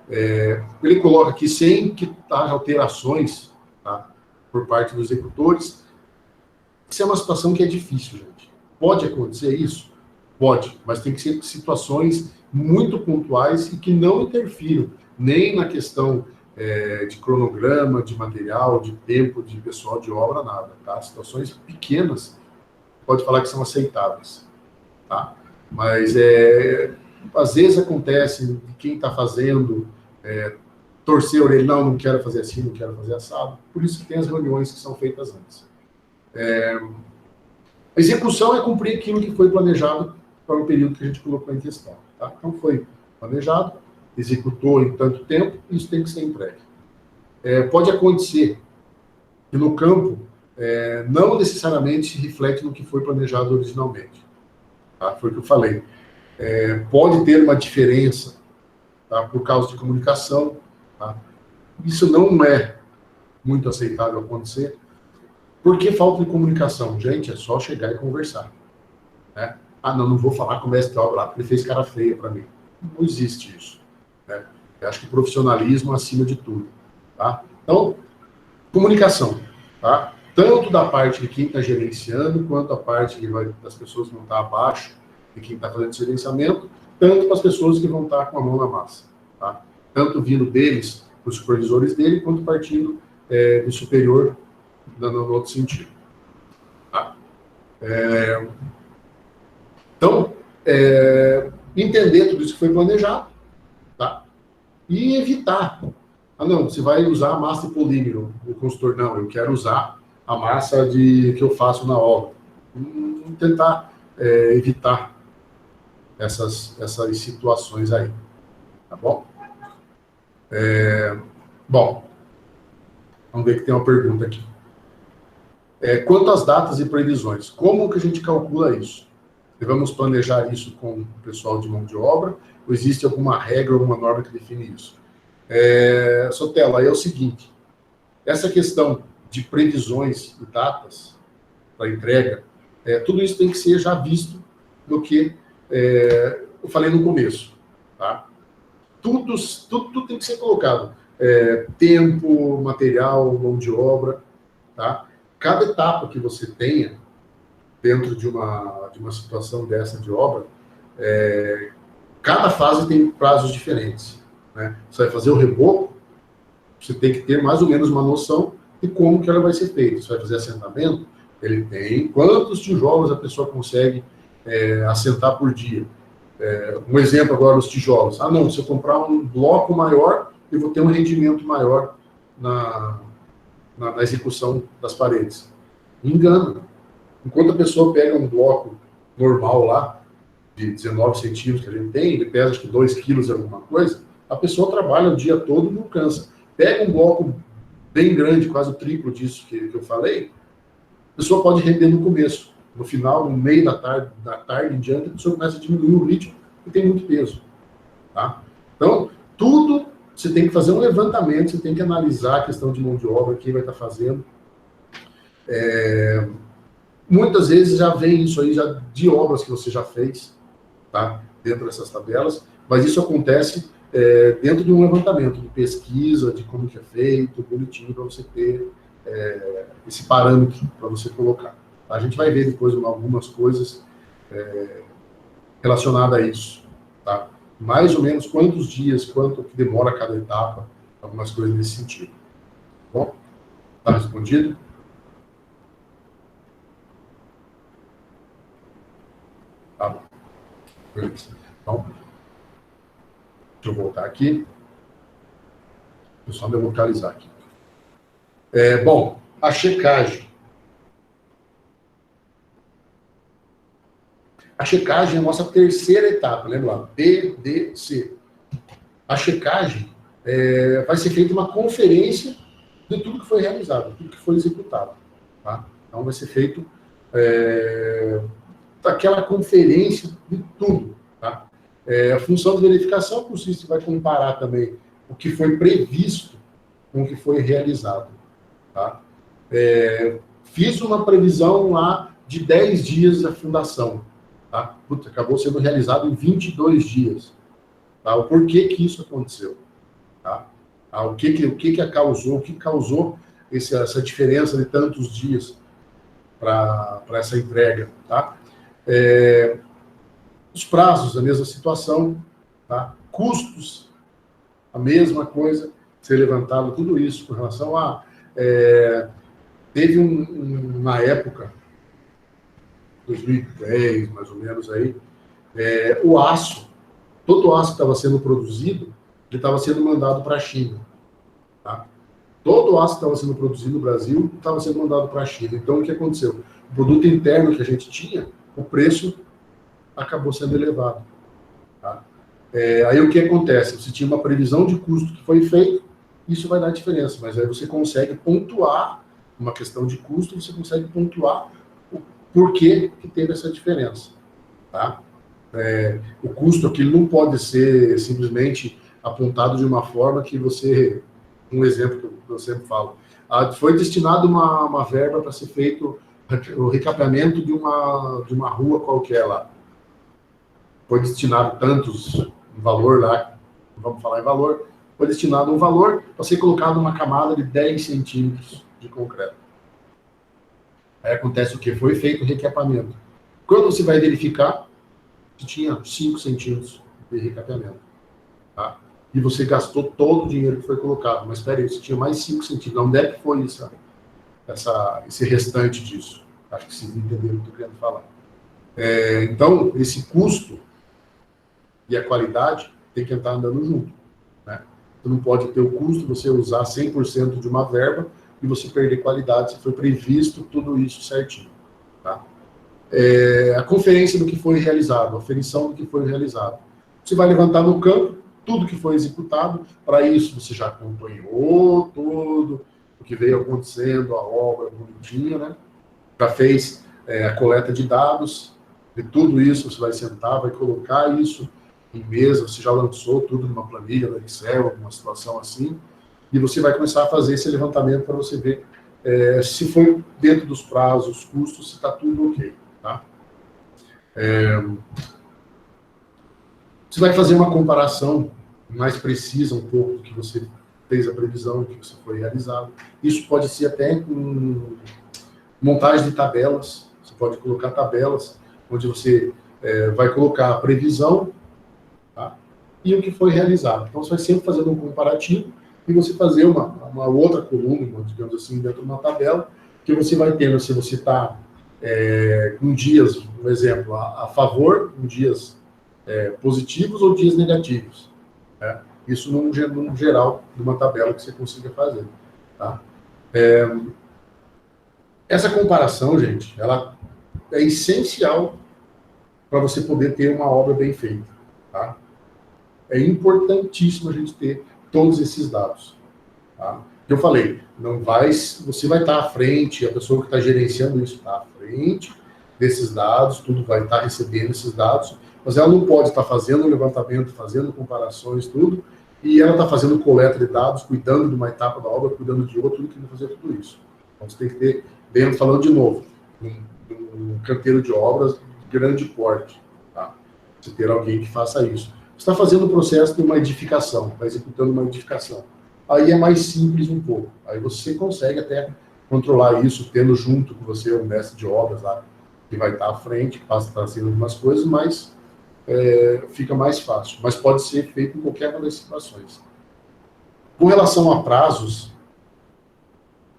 Ele coloca aqui sem que haja alterações, tá, por parte dos executores. Isso é uma situação que é difícil, gente. Pode acontecer isso? Pode, mas tem que ser situações muito pontuais e que não interfiram nem na questão de cronograma, de material, de tempo, de pessoal, de obra, nada. Tá? Situações pequenas, pode falar que são aceitáveis. Tá? Mas às vezes acontece de quem está fazendo torcer a orelha, não quero fazer assim, não quero fazer assado. Por isso que tem as reuniões que são feitas antes. A execução é cumprir aquilo que foi planejado para o período que a gente colocou em questão. Tá? Então foi planejado, executou em tanto tempo, isso tem que ser entregue. Pode acontecer que no campo não necessariamente se reflete no que foi planejado originalmente. Tá? Foi o que eu falei. Pode ter uma diferença, tá? Por causa de comunicação. Tá? Isso não é muito aceitável acontecer. Por que falta de comunicação? Gente, é só chegar e conversar. Né? Não vou falar com o mestre de obra lá, porque ele fez cara feia para mim. Não existe isso. Né? Eu acho que profissionalismo acima de tudo. Tá? Então, comunicação. Tá? Tanto da parte de quem está gerenciando, quanto a parte das pessoas que vão estar abaixo de quem está fazendo gerenciamento, tanto para as pessoas que vão estar com a mão na massa. Tá? Tanto vindo deles, os supervisores dele, quanto partindo do superior, no outro sentido. Tá? Então, entender tudo isso que foi planejado, tá? E evitar. Não, você vai usar a massa de polímero, o consultor, não, eu quero usar a massa que eu faço na obra. Tentar evitar essas situações aí, tá bom? Bom, vamos ver que tem uma pergunta aqui. Quanto às datas e previsões, como que a gente calcula isso? Devemos planejar isso com o pessoal de mão de obra, ou existe alguma regra, alguma norma que define isso? Sotelo, aí é o seguinte, essa questão de previsões e datas para entrega, tudo isso tem que ser já visto do que eu falei no começo. Tá? Tudo tem que ser colocado. Tempo, material, mão de obra. Tá? Cada etapa que você tenha dentro de uma situação dessa de obra, cada fase tem prazos diferentes. Né? Você vai fazer o reboco, você tem que ter mais ou menos uma noção de como que ela vai ser feita. Você vai fazer assentamento, ele tem quantos tijolos a pessoa consegue assentar por dia. Um exemplo agora, os tijolos. Não, se eu comprar um bloco maior, eu vou ter um rendimento maior na execução das paredes. Engana. Enquanto a pessoa pega um bloco normal lá, de 19 centímetros que a gente tem, ele pesa acho que 2 quilos alguma coisa, a pessoa trabalha o dia todo e não cansa. Pega um bloco bem grande, quase o triplo disso que eu falei, a pessoa pode render no começo. No final, no meio da tarde em diante, a pessoa começa a diminuir o ritmo e tem muito peso. Tá? Então, tudo você tem que fazer um levantamento, você tem que analisar a questão de mão de obra, quem vai estar fazendo. Muitas vezes já vem isso aí já de obras que você já fez, tá? Dentro dessas tabelas, mas isso acontece dentro de um levantamento, de pesquisa, de como que é feito, bonitinho, para você ter esse parâmetro para você colocar. A gente vai ver depois algumas coisas relacionadas a isso. Tá? Mais ou menos quantos dias, quanto que demora cada etapa, algumas coisas nesse sentido. Bom, está respondido? Tá bom. Beleza. Então, deixa eu voltar aqui. Deixa eu só me localizar aqui. Bom, a checagem. A checagem é a nossa terceira etapa, lembra lá? B, D, C. A checagem vai ser feita uma conferência de tudo que foi realizado, tudo que foi executado. Tá? Então, vai ser feito aquela conferência de tudo. Tá? A função de verificação consiste, vai comparar também o que foi previsto com o que foi realizado. Tá? Fiz uma previsão lá de 10 dias da fundação. Tá? Puta, acabou sendo realizado em 22 dias. Tá? O porquê que isso aconteceu? Tá? O que causou essa diferença de tantos dias para essa entrega? Tá? Os prazos, a mesma situação. Tá? Custos, a mesma coisa, ser levantado tudo isso com relação a... teve uma época, 2010, mais ou menos, aí, o aço, todo o aço que estava sendo produzido, ele estava sendo mandado para a China. Tá? Todo o aço que estava sendo produzido no Brasil estava sendo mandado para a China. Então, o que aconteceu? O produto interno que a gente tinha, o preço acabou sendo elevado. Tá? Aí o que acontece? Você tinha uma previsão de custo que foi feito, isso vai dar diferença, mas aí você consegue pontuar, uma questão de custo, você consegue pontuar o porquê que teve essa diferença. Tá? O custo aqui não pode ser simplesmente apontado de uma forma que você... Um exemplo que eu sempre falo. Foi destinado uma verba para ser feito o recapeamento de uma rua qualquer lá. Foi destinado tantos valor lá, vamos falar em valor, foi destinado um valor para ser colocado uma camada de 10 centímetros de concreto. Aí acontece o quê? Foi feito o recapeamento. Quando você vai verificar, você tinha 5 centímetros de recapeamento. Tá? E você gastou todo o dinheiro que foi colocado. Mas espera aí, você tinha mais 5 centímetros. Onde é que foi esse restante disso? Acho que vocês entenderam o que eu estou querendo falar. Então, esse custo e a qualidade tem que estar andando junto. Né? Você não pode ter o custo, você usar 100% de uma verba e você perder qualidade, se foi previsto tudo isso certinho. Tá? A conferência do que foi realizado, a aferição do que foi realizado. Você vai levantar no campo tudo que foi executado, para isso você já acompanhou tudo o que veio acontecendo, a obra bonitinha, né? Já fez a coleta de dados, de tudo isso você vai sentar, vai colocar isso em mesa, você já lançou tudo numa planilha no Excel, alguma situação assim, e você vai começar a fazer esse levantamento para você ver se foi dentro dos prazos, os custos, se está tudo ok. Tá? Você vai fazer uma comparação mais precisa um pouco do que você fez a previsão, do que você foi realizado. Isso pode ser até com montagem de tabelas. Você pode colocar tabelas onde você vai colocar a previsão, tá? E o que foi realizado. Então, você vai sempre fazendo um comparativo e você fazer uma outra coluna, digamos assim, dentro de uma tabela, que você vai tendo, se você está com dias, por exemplo, a favor, com dias positivos ou dias negativos. Né? Isso num geral de uma tabela que você consiga fazer. Tá? Essa comparação, gente, ela é essencial para você poder ter uma obra bem feita. Tá? É importantíssimo a gente ter todos esses dados. Tá? Eu falei, você vai estar à frente, a pessoa que está gerenciando isso está à frente desses dados, tudo vai estar recebendo esses dados, mas ela não pode estar fazendo levantamento, fazendo comparações, tudo, e ela está fazendo coleta de dados, cuidando de uma etapa da obra, cuidando de outra, que não fazer tudo isso. Então você tem que ter, bem falando de novo, um canteiro de obras de grande porte. Tá? Você ter alguém que faça isso. Você está fazendo o processo de uma edificação, está executando uma edificação. Aí é mais simples um pouco. Aí você consegue até controlar isso, tendo junto com você um mestre de obras lá, que vai estar à frente, que passa trazendo algumas coisas, mas fica mais fácil. Mas pode ser feito em qualquer uma das situações. Com relação a prazos,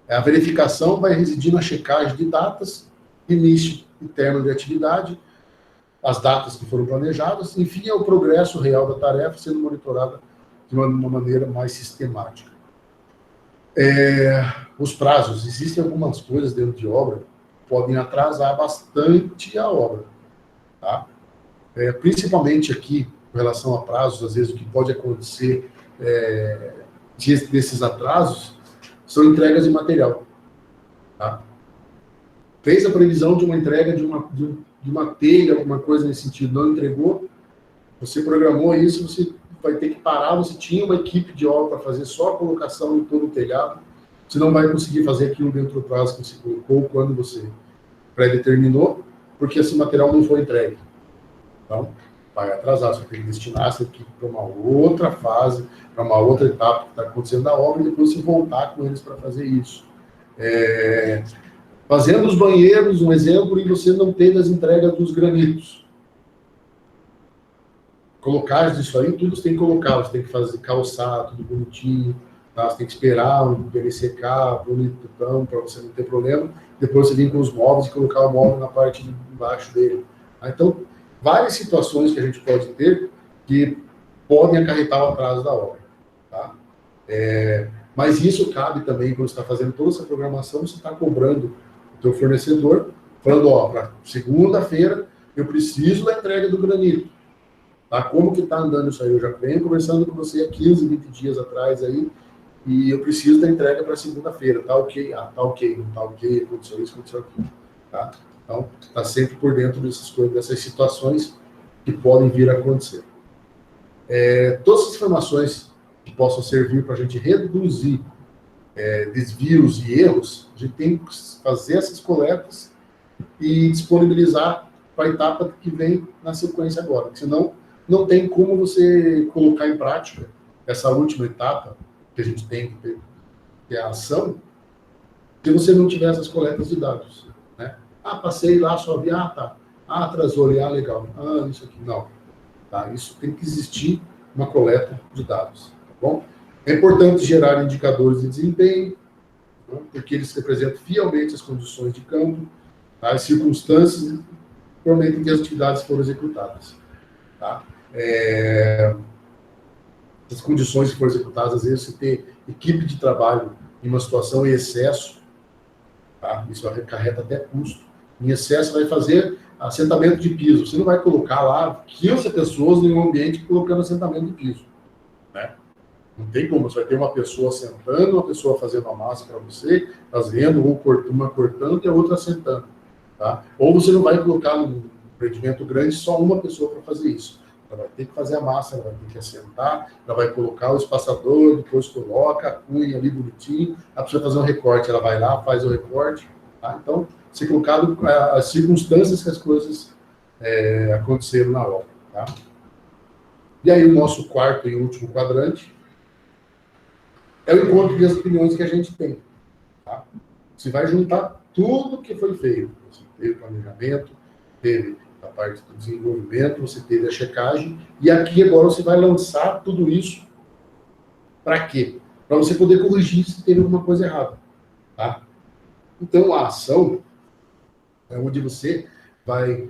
a verificação vai residir na checagem de datas, início interno de atividade, as datas que foram planejadas, enfim, é o progresso real da tarefa sendo monitorada de uma maneira mais sistemática. Os prazos, existem algumas coisas dentro de obra que podem atrasar bastante a obra. Tá? Principalmente aqui, com relação a prazos, às vezes o que pode acontecer desses atrasos são entregas de material. Tá? Fez a previsão de uma entrega de uma telha, alguma coisa nesse sentido, não entregou, Você programou isso, você vai ter que parar, você tinha uma equipe de obra para fazer só a colocação em todo o telhado, você não vai conseguir fazer aquilo dentro do prazo que você colocou quando você pré-determinou, porque esse material não foi entregue. Então, vai atrasar, você tem que destinar essa equipe para uma outra fase, para uma outra etapa que está acontecendo na obra, e depois você voltar com eles para fazer isso. Fazendo os banheiros, um exemplo, e você não teve as entregas dos granitos. Colocar isso aí, tudo você tem que colocar, você tem que fazer calçar, tudo bonitinho, tá? Você tem que esperar ele secar, bonitão, para você não ter problema. Depois você vem com os móveis e colocar o móvel na parte de baixo dele. Tá? Então, várias situações que a gente pode ter que podem acarretar o atraso da obra. Tá? Mas isso cabe também, quando você está fazendo toda essa programação, você está cobrando o teu fornecedor, falando, ó, para segunda-feira eu preciso da entrega do granito. Tá? Como que está andando isso aí? Eu já venho conversando com você há 15, 20 dias atrás aí, e eu preciso da entrega para segunda-feira. Tá ok? Ah, tá ok, não tá ok, aconteceu isso, aconteceu aquilo. Tá? Então, está sempre por dentro dessas coisas, dessas situações que podem vir a acontecer. Todas as informações que possam servir para a gente reduzir desvios e erros, a gente tem que fazer essas coletas e disponibilizar para a etapa que vem na sequência agora. Porque senão, não tem como você colocar em prática essa última etapa que a gente tem que ter a ação, se você não tiver essas coletas de dados. Né? Ah, passei lá, só vi, tá. Ah, atrasou ali, legal. Ah, isso aqui, não. Tá? Isso tem que existir uma coleta de dados. Tá bom? É importante gerar indicadores de desempenho, né? Porque eles representam fielmente as condições de campo, tá? As circunstâncias e momento em que as atividades foram executadas. Tá? As condições que foram executadas, às vezes você tem equipe de trabalho em uma situação em excesso, tá? Isso acarreta até custo. Em excesso vai fazer assentamento de piso. Você não vai colocar lá 15 pessoas em um ambiente colocando assentamento de piso. Né? Não tem como. Você vai ter uma pessoa sentando, uma pessoa fazendo a massa para você, fazendo, uma cortando e a outra assentando. Tá? Ou você não vai colocar num empreendimento grande só uma pessoa para fazer isso. Ela vai ter que fazer a massa, ela vai ter que assentar, ela vai colocar o espaçador, depois coloca a cunha ali bonitinho, a pessoa fazer um recorte, ela vai lá, faz o recorte. Tá? Então, ser colocado as circunstâncias que as coisas aconteceram na obra. Tá? E aí, o nosso quarto e último quadrante é o encontro das opiniões que a gente tem. Tá? Você vai juntar tudo que foi feito. Você teve planejamento, teve a parte do desenvolvimento, você teve a checagem, e aqui agora você vai lançar tudo isso para quê? Para você poder corrigir se teve alguma coisa errada. Tá? Então, a ação é onde você vai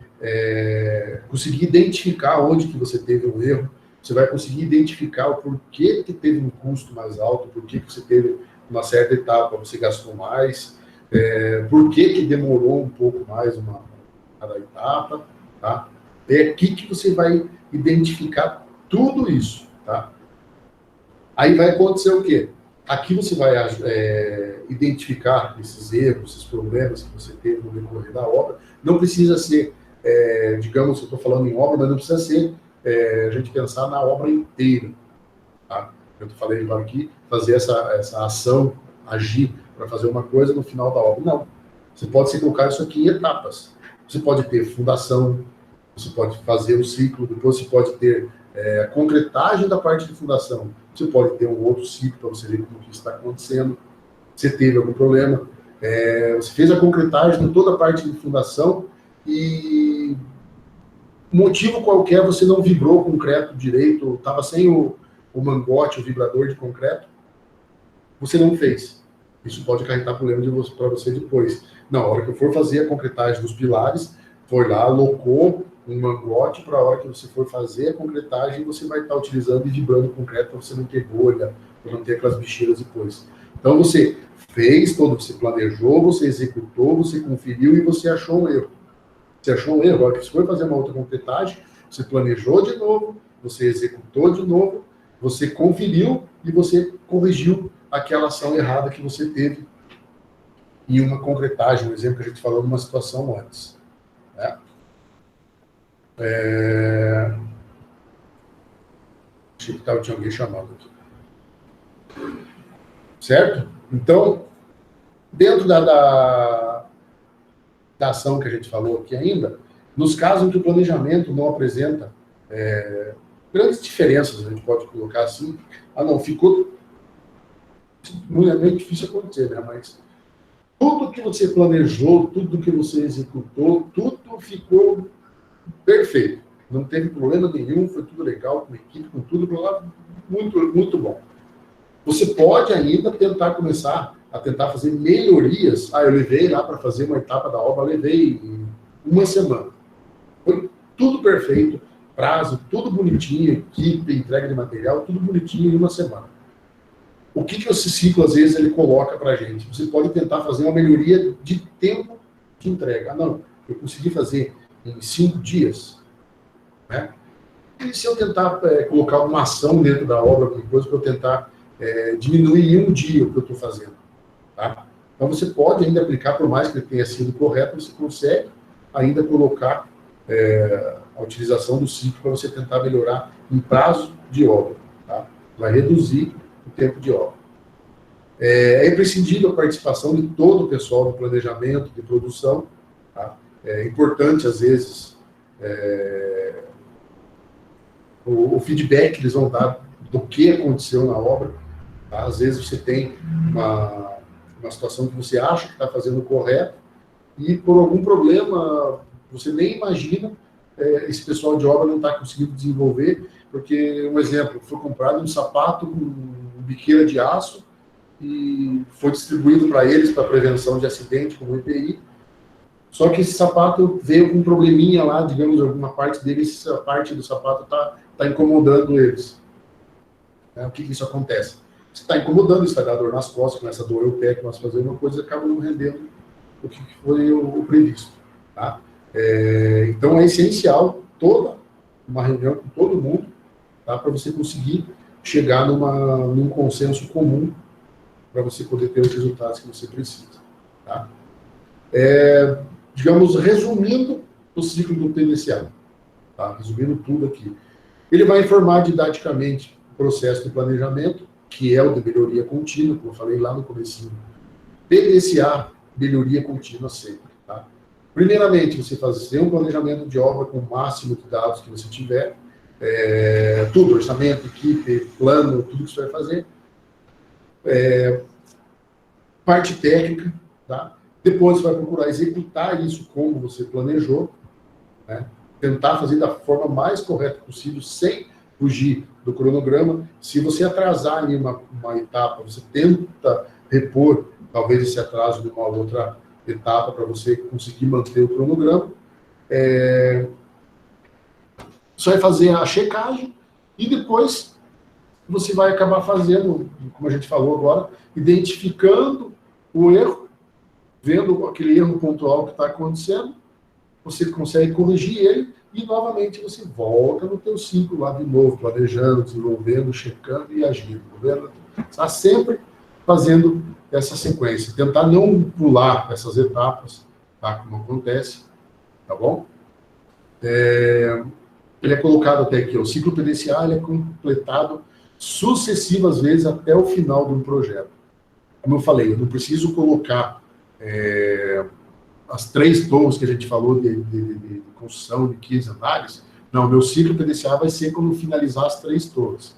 conseguir identificar onde que você teve um erro, você vai conseguir identificar o porquê que teve um custo mais alto, porquê que você teve uma certa etapa, você gastou mais, por que demorou um pouco mais cada etapa, tá? É aqui que você vai identificar tudo isso, tá? Aí vai acontecer o quê? Aqui você vai identificar esses erros, esses problemas que você teve no decorrer da obra. Não precisa ser, digamos, eu estou falando em obra, mas não precisa ser a gente pensar na obra inteira. Tá? Eu falei agora aqui, fazer essa ação, agir para fazer uma coisa no final da obra. Não. Você pode se colocar isso aqui em etapas. Você pode ter fundação, você pode fazer o ciclo, depois você pode ter a concretagem da parte de fundação. Você pode ter um outro ciclo para você ver como que está acontecendo. Você teve algum problema, você fez a concretagem de toda a parte de fundação e motivo qualquer você não vibrou o concreto direito, estava sem o mangote, o vibrador de concreto, você não fez. Isso pode acarretar problema para você depois. Na hora que eu for fazer a concretagem dos pilares, foi lá, alocou um mangote para a hora que você for fazer a concretagem, você vai estar utilizando e vibrando o concreto para você não ter bolha, para não ter aquelas bicheiras depois. Então você fez todo, você planejou, você executou, você conferiu e você achou um erro. Você achou um erro, agora que você foi fazer uma outra concretagem, você planejou de novo, você executou de novo, você conferiu e você corrigiu aquela ação errada que você teve em uma concretagem, um exemplo que a gente falou numa situação antes. Né? Achei que tinha alguém chamando aqui. Certo? Então, dentro da ação que a gente falou aqui ainda, nos casos em que o planejamento não apresenta grandes diferenças, a gente pode colocar assim, não, ficou muito bem difícil acontecer, né? Mas tudo que você planejou, tudo que você executou, tudo ficou perfeito. Não teve problema nenhum, foi tudo legal, com a equipe, com tudo, muito, muito bom. Você pode ainda começar a tentar fazer melhorias. Eu levei lá para fazer uma etapa da obra, levei uma semana. Foi tudo perfeito, prazo, tudo bonitinho, equipe, entrega de material, tudo bonitinho em uma semana. O que esse ciclo, às vezes, ele coloca para a gente? Você pode tentar fazer uma melhoria de tempo de entrega. Não, eu consegui fazer em 5 dias. Né? E se eu tentar colocar uma ação dentro da obra, alguma coisa, para eu tentar diminuir em um dia o que eu estou fazendo? Tá? Então, você pode ainda aplicar, por mais que ele tenha sido correto, você consegue ainda colocar a utilização do ciclo para você tentar melhorar em prazo de obra. Tá? Vai reduzir o tempo de obra. É imprescindível a participação de todo o pessoal do planejamento, de produção. Tá? É importante, às vezes, o feedback que eles vão dar do que aconteceu na obra. Tá? Às vezes você tem uma situação que você acha que está fazendo correto e por algum problema você nem imagina, esse pessoal de obra não está conseguindo desenvolver, porque, um exemplo, foi comprado um sapato com biqueira de aço e foi distribuído para eles para prevenção de acidente, como EPI, só que esse sapato veio com um probleminha lá, digamos, alguma parte dele, essa parte do sapato está incomodando eles. O que isso acontece? Se está incomodando, isso vai dar dor nas costas, começa a doer o pé, começa a fazer uma coisa e acaba não rendendo o que foi o previsto. Tá? Então é essencial toda uma reunião com todo mundo, tá? Para você conseguir chegar num consenso comum para você poder ter os resultados que você precisa. Tá? Digamos, resumindo o ciclo do PDCA, tá? Resumindo tudo aqui. Ele vai informar didaticamente o processo de planejamento, que é o de melhoria contínua, como eu falei lá no comecinho. PDCA, melhoria contínua sempre. Tá? Primeiramente, você fazer um planejamento de obra com o máximo de dados que você tiver, tudo, orçamento, equipe, plano, tudo que você vai fazer. Parte técnica, tá? Depois você vai procurar executar isso como você planejou, né? Tentar fazer da forma mais correta possível, sem fugir do cronograma. Se você atrasar em uma etapa, você tenta repor, talvez, esse atraso de uma outra etapa para você conseguir manter o cronograma. Você vai fazer a checagem e depois você vai acabar fazendo, como a gente falou agora, identificando o erro, vendo aquele erro pontual que está acontecendo, você consegue corrigir ele e, novamente, você volta no teu ciclo lá de novo, planejando, desenvolvendo, checando e agindo. Está sempre fazendo essa sequência. Tentar não pular essas etapas, tá? Como acontece, tá bom? Ele é colocado até aqui, o ciclo PDCA ele é completado sucessivas vezes até o final de um projeto. Como eu falei, eu não preciso colocar as 3 torres que a gente falou de construção de 15 andares. Não, meu ciclo PDCA vai ser quando finalizar as 3 torres.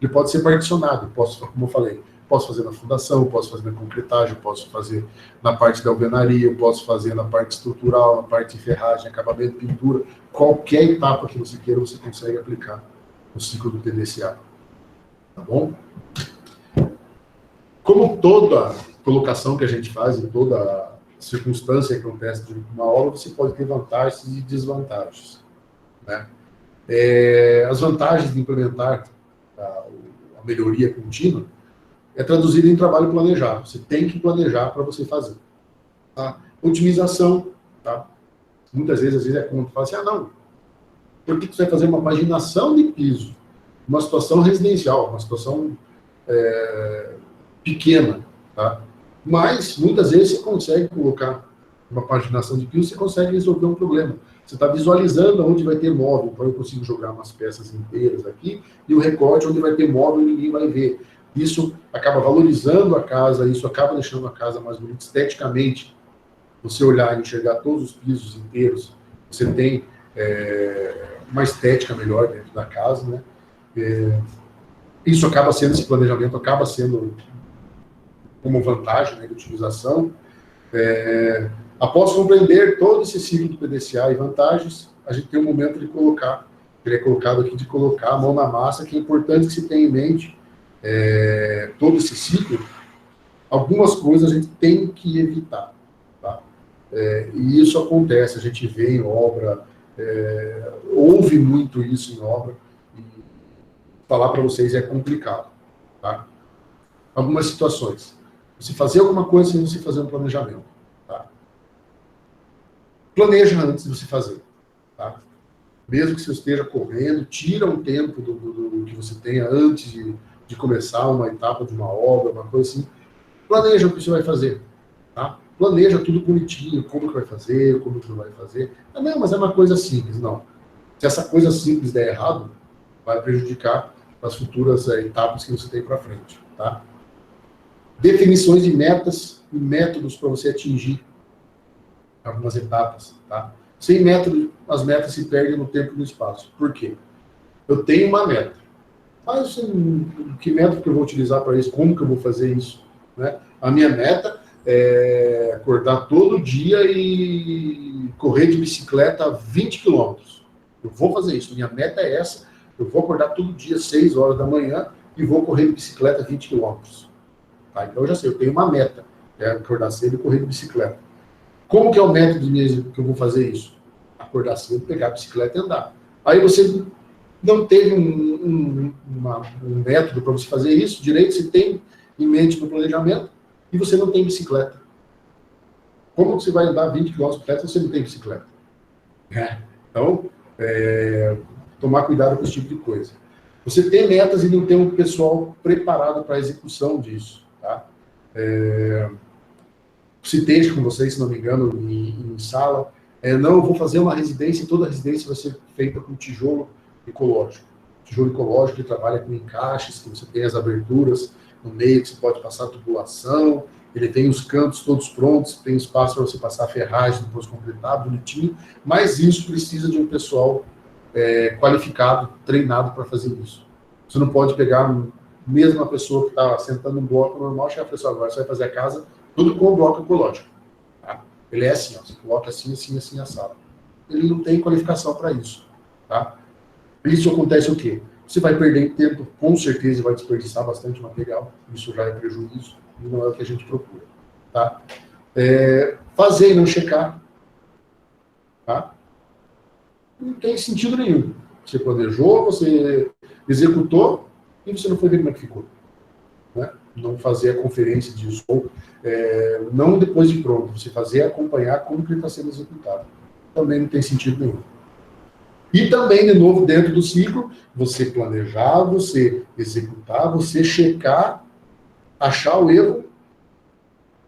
Ele pode ser particionado, como eu falei, posso fazer na fundação, posso fazer na concretagem, posso fazer na parte da alvenaria, eu posso fazer na parte estrutural, na parte de ferragem, acabamento, pintura. Qualquer etapa que você queira, você consegue aplicar no ciclo do PDCA. Tá bom? Como toda colocação que a gente faz, em toda circunstância que acontece de uma obra, você pode ter vantagens e desvantagens. Né? As vantagens de implementar a melhoria contínua é traduzida em trabalho planejado. Você tem que planejar para você fazer. Tá? Otimização. Tá? Muitas vezes, às vezes, como tu fala assim, não, por que você vai fazer uma paginação de piso? Uma situação residencial, uma situação pequena, tá? Mas, muitas vezes, você consegue colocar uma paginação de piso, você consegue resolver um problema. Você está visualizando onde vai ter móvel, então eu consigo jogar umas peças inteiras aqui, e o recorte onde vai ter móvel ninguém vai ver. Isso acaba valorizando a casa, isso acaba deixando a casa mais bonita esteticamente. Você olhar e enxergar todos os pisos inteiros, você tem uma estética melhor dentro da casa, né? Isso acaba sendo, esse planejamento acaba sendo uma vantagem, né, de utilização. Após compreender todo esse ciclo do PDCA e vantagens, a gente tem um momento de colocar, ele é colocado aqui, de colocar a mão na massa, que é importante que se tenha em mente todo esse ciclo. Algumas coisas a gente tem que evitar, tá? E isso acontece, a gente vê em obra, ouve muito isso em obra, e falar para vocês é complicado, tá? Algumas situações. Você fazer alguma coisa sem você fazer um planejamento, tá? Planeja antes de você fazer, tá? Mesmo que você esteja correndo, tira um tempo do que você tenha antes de começar uma etapa de uma obra, uma coisa assim. Planeja o que você vai fazer, tá? Planeja tudo bonitinho, como que vai fazer, como que não vai fazer. Não, mas é uma coisa simples, não. Se essa coisa simples der errado, vai prejudicar as futuras etapas que você tem para frente, tá? Definições de metas e métodos para você atingir algumas etapas, tá? Sem método, as metas se perdem no tempo e no espaço. Por quê? Eu tenho uma meta. Mas que método que eu vou utilizar para isso? Como que eu vou fazer isso? Né? A minha meta é acordar todo dia e correr de bicicleta 20 quilômetros. Eu vou fazer isso. Minha meta é essa. Eu vou acordar todo dia, 6 horas da manhã, e vou correr de bicicleta 20 quilômetros. Tá? Então eu já sei, eu tenho uma meta. É acordar cedo e correr de bicicleta. Como que é o método mesmo que eu vou fazer isso? Acordar cedo, pegar a bicicleta e andar. Aí você não teve um método para você fazer isso direito, você tem em mente no planejamento, e você não tem bicicleta. Como você vai andar 20 km de bicicleta se você não tem bicicleta? Então, tomar cuidado com esse tipo de coisa. Você tem metas e não tem um pessoal preparado para a execução disso, tá? Citei com vocês, se não me engano, em sala, não, eu vou fazer uma residência e toda a residência vai ser feita com tijolo ecológico. Tijolo ecológico que trabalha com encaixes, que você tem as aberturas no meio, que você pode passar tubulação, ele tem os cantos todos prontos, tem espaço para você passar ferragem, depois completar, bonitinho, mas isso precisa de um pessoal qualificado, treinado para fazer isso. Você não pode pegar mesmo a pessoa que está sentando um bloco normal, chegar a pessoa agora, você vai fazer a casa tudo com o bloco ecológico. Tá? Ele é assim, ó, você coloca assim, assim, assim, assado. Ele não tem qualificação para isso. Tá? Isso acontece o quê? Você vai perder tempo, com certeza vai desperdiçar bastante material, isso já é prejuízo, e não é o que a gente procura. Tá? Fazer e não checar. Tá? Não tem sentido nenhum. Você planejou, você executou, e você não foi ver como é que ficou. Né? Não fazer a conferência de som, não depois de pronto, você fazer acompanhar como que ele está sendo executado. Também não tem sentido nenhum. E também, de novo, dentro do ciclo, você planejar, você executar, você checar, achar o erro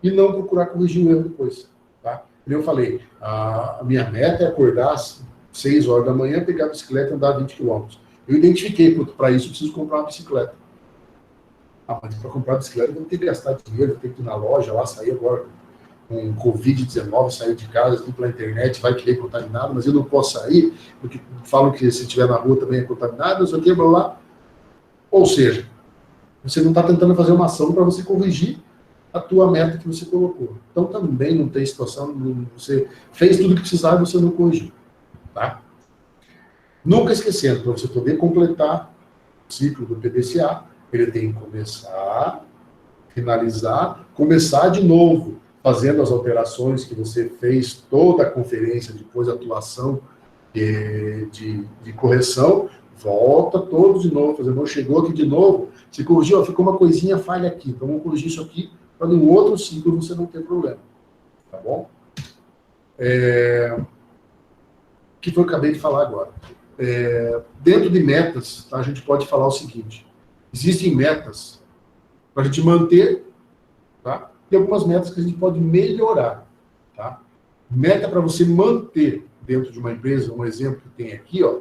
e não procurar corrigir o erro depois. Tá? Como eu falei, a minha meta é acordar às 6 horas da manhã, pegar a bicicleta e andar 20 quilômetros. Eu identifiquei que para isso eu preciso comprar uma bicicleta. Mas para comprar bicicleta eu vou ter que gastar dinheiro, vou ter que ir na loja lá, sair agora com Covid-19, sair de casa, ir pela internet, vai querer contaminado, mas eu não posso sair, porque falam que se estiver na rua também é contaminado, não sei o que, blá, blá. Ou seja, você não está tentando fazer uma ação para você corrigir a tua meta que você colocou. Então também não tem situação, você fez tudo que precisava e você não corrigiu. Tá? Nunca esquecendo, para você poder completar o ciclo do PDCA, ele tem que começar, finalizar, começar de novo, fazendo as alterações que você fez, toda a conferência, depois a atuação de correção, volta todo de novo, fazendo, chegou aqui de novo, se corrigiu, ficou uma coisinha falha aqui, então vamos corrigir isso aqui, para no outro ciclo você não ter problema. Tá bom? Que foi o que eu acabei de falar agora. Dentro de metas, tá, a gente pode falar o seguinte, existem metas para a gente manter, tá? E algumas metas que a gente pode melhorar, tá? Meta para você manter dentro de uma empresa, um exemplo que tem aqui, ó,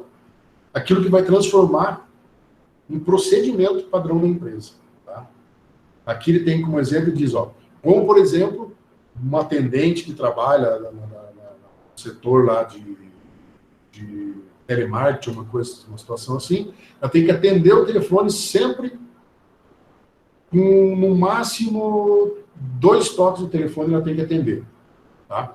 aquilo que vai transformar em procedimento padrão da empresa. Tá? Aqui ele tem como exemplo, diz, ó, como, por exemplo, uma atendente que trabalha no setor lá de telemarketing, uma situação assim, ela tem que atender o telefone sempre com, no máximo, 2 toques do telefone ela tem que atender. Tá?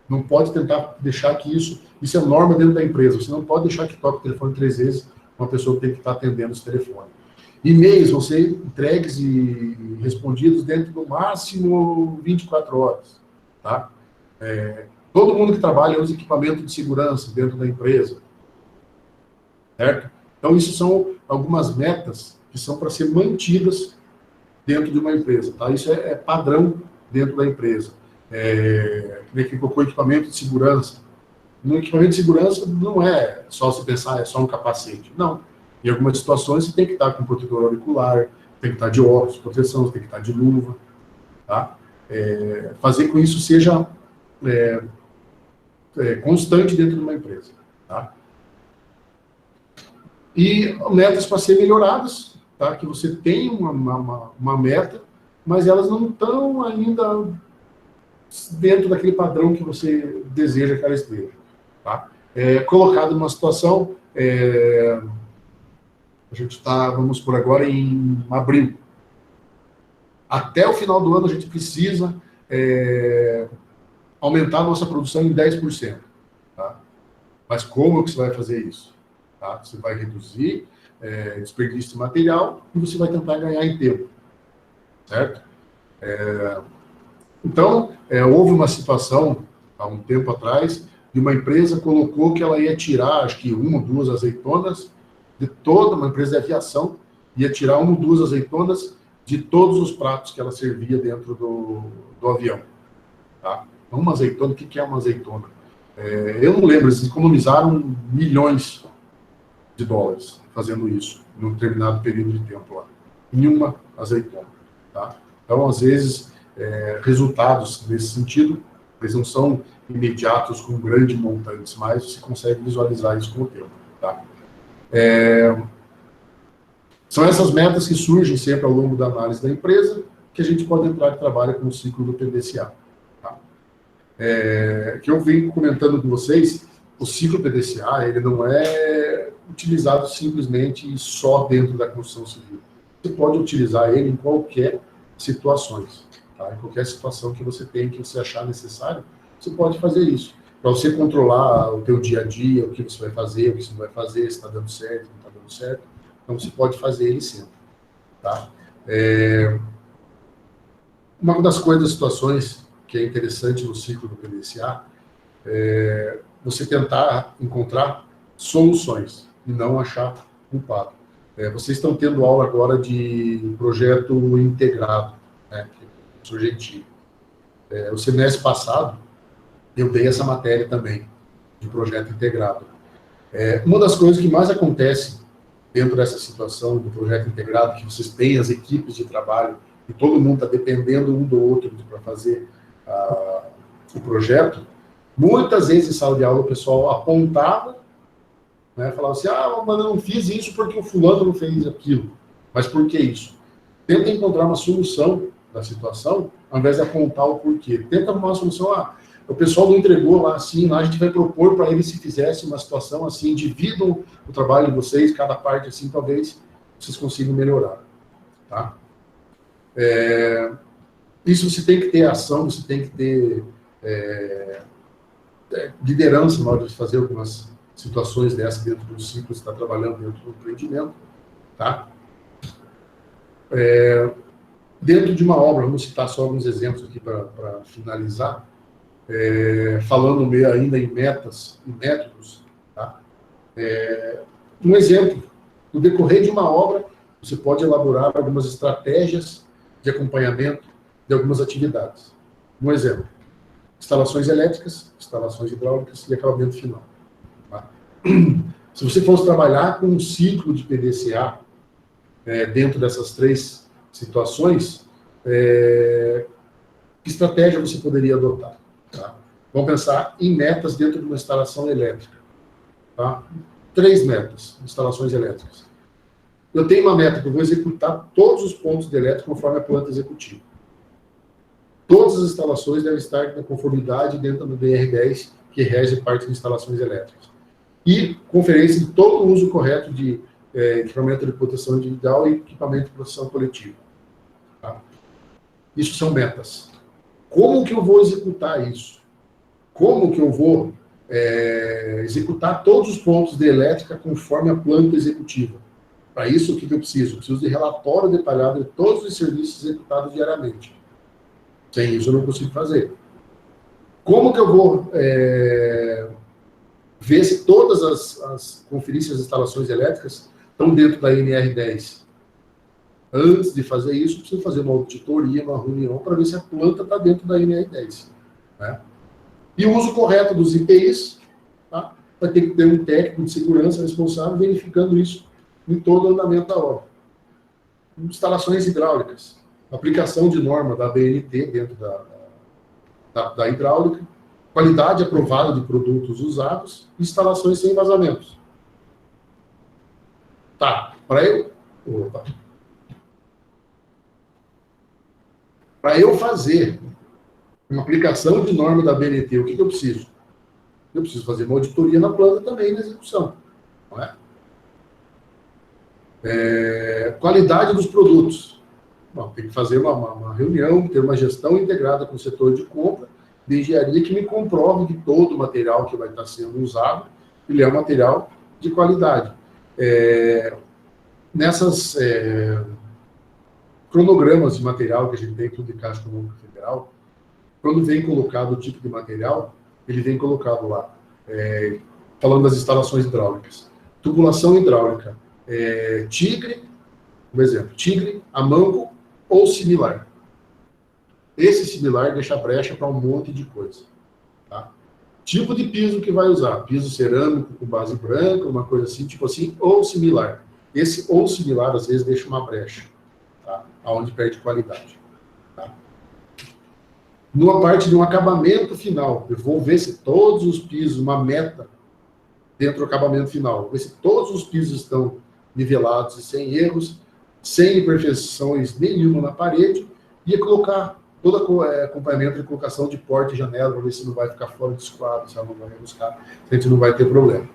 Não pode tentar deixar que isso é norma dentro da empresa. Você não pode deixar que toque o telefone 3 vezes, uma pessoa tem que estar atendendo esse telefone. E-mails vão ser entregues e respondidos dentro do máximo 24 horas. Tá? Todo mundo que trabalha usa equipamento de segurança dentro da empresa. Certo? Então, isso são algumas metas que são para ser mantidas dentro de uma empresa. Tá? Isso é padrão dentro da empresa. Que colocou equipamento de segurança. No equipamento de segurança não é só se pensar, é só um capacete. Não. Em algumas situações você tem que estar com protetor auricular, tem que estar de óculos de proteção, tem que estar de luva. Tá? Fazer com isso seja constante dentro de uma empresa. Tá? E metas para ser melhoradas, tá? Que você tem uma meta, mas elas não estão ainda dentro daquele padrão que você deseja que ela esteja. Tá? Colocado numa situação, a gente está, vamos por agora, em abril. Até o final do ano a gente precisa aumentar a nossa produção em 10%. Tá? Mas como que você vai fazer isso? Tá? Você vai reduzir desperdício de material e você vai tentar ganhar em tempo. Certo? Então, houve uma situação, há um tempo atrás, de uma empresa colocou que ela ia tirar, acho que 1 ou 2 azeitonas de toda, uma empresa de aviação, ia tirar 1 ou 2 azeitonas de todos os pratos que ela servia dentro do avião. Tá? Uma azeitona, o que é uma azeitona? Eu não lembro, eles economizaram milhões de dólares fazendo isso, num determinado período de tempo lá. Em uma azeitona. Tá? Então, às vezes, resultados nesse sentido, eles não são imediatos com grandes montantes, mas você consegue visualizar isso com o tempo. Tá? São essas metas que surgem sempre ao longo da análise da empresa, que a gente pode entrar e trabalha com o ciclo do PDCA. Tá? Que eu venho comentando com vocês, o ciclo PDCA, ele não é utilizado simplesmente só dentro da construção civil. Você pode utilizar ele em qualquer situações. Tá? Em qualquer situação que você tem, que você achar necessário, você pode fazer isso. Para você controlar o teu dia a dia, o que você vai fazer, o que você não vai fazer, se está dando certo, se não está dando certo. Então, você pode fazer ele sempre. Tá? Uma das coisas, situações que é interessante no ciclo do PDCA é você tentar encontrar soluções e não achar culpado. Vocês estão tendo aula agora de projeto integrado, né, que é o professor Gentili. O semestre passado, eu dei essa matéria também, de projeto integrado. Uma das coisas que mais acontece dentro dessa situação do projeto integrado, que vocês têm as equipes de trabalho, e todo mundo está dependendo um do outro para fazer o projeto, muitas vezes em sala de aula o pessoal apontava, né, falava assim, mas eu não fiz isso porque o fulano não fez aquilo. Mas por que isso? Tenta encontrar uma solução da situação, ao invés de apontar o porquê. Tenta arrumar uma solução, o pessoal não entregou lá assim, lá a gente vai propor para eles se fizesse uma situação assim, dividam o trabalho de vocês, cada parte assim, talvez vocês consigam melhorar. Tá? Isso você tem que ter ação, você tem que ter liderança na hora de fazer algumas situações dessas dentro do ciclo, você está trabalhando dentro do empreendimento. Tá? Dentro de uma obra, vamos citar só alguns exemplos aqui para finalizar, falando ainda em metas e métodos. Tá? Um exemplo, no decorrer de uma obra, você pode elaborar algumas estratégias de acompanhamento de algumas atividades. Um exemplo, instalações elétricas, instalações hidráulicas e acabamento final. Tá? Se você fosse trabalhar com um ciclo de PDCA dentro dessas 3 situações, que estratégia você poderia adotar? Tá? Vamos pensar em metas dentro de uma instalação elétrica. Tá? 3 metas, instalações elétricas. Eu tenho uma meta que eu vou executar todos os pontos de elétrica conforme a planta executiva. Todas as instalações devem estar na conformidade dentro do DR10, que rege parte de instalações elétricas. E conferência de todo o uso correto de equipamento de proteção individual e equipamento de proteção coletiva. Tá? Isso são metas. Como que eu vou executar isso? Como que eu vou executar todos os pontos de elétrica conforme a planta executiva? Para isso, o que eu preciso? Eu preciso de relatório detalhado de todos os serviços executados diariamente. Sem isso, eu não consigo fazer. Como que eu vou ver se todas as conferências das instalações elétricas estão dentro da NR10? Antes de fazer isso, eu preciso fazer uma auditoria, uma reunião, para ver se a planta está dentro da NR10. Né? E o uso correto dos IPIs, tá? Vai ter que ter um técnico de segurança responsável verificando isso em todo o andamento da obra. Instalações hidráulicas. Aplicação de norma da ABNT dentro da hidráulica. Qualidade aprovada de produtos usados. Instalações sem vazamentos. Tá, para eu fazer uma aplicação de norma da ABNT, o que eu preciso? Eu preciso fazer uma auditoria na planta também na execução. Não é? Qualidade dos produtos. Bom, tem que fazer uma reunião, ter uma gestão integrada com o setor de compra, de engenharia, que me comprove que todo o material que vai estar sendo usado, ele é um material de qualidade. Nessas cronogramas de material que a gente tem aqui do Caixa Econômica Federal, quando vem colocado o tipo de material, ele vem colocado lá, falando das instalações hidráulicas. Tubulação hidráulica, Tigre, por exemplo, Tigre, Amanco ou similar. Esse similar deixa brecha para um monte de coisa. Tá? Tipo de piso que vai usar, piso cerâmico com base branca, uma coisa assim, tipo assim, ou similar. Esse ou similar, às vezes, deixa uma brecha, tá? Onde perde qualidade. Tá? Numa parte de um acabamento final, eu vou ver se todos os pisos, uma meta dentro do acabamento final, ver se todos os pisos estão nivelados e sem erros, sem imperfeições nenhuma na parede, e colocar todo acompanhamento de colocação de porta e janela, para ver se não vai ficar fora de esquadro, se ela não vai rebuscar, se a gente não vai ter problema.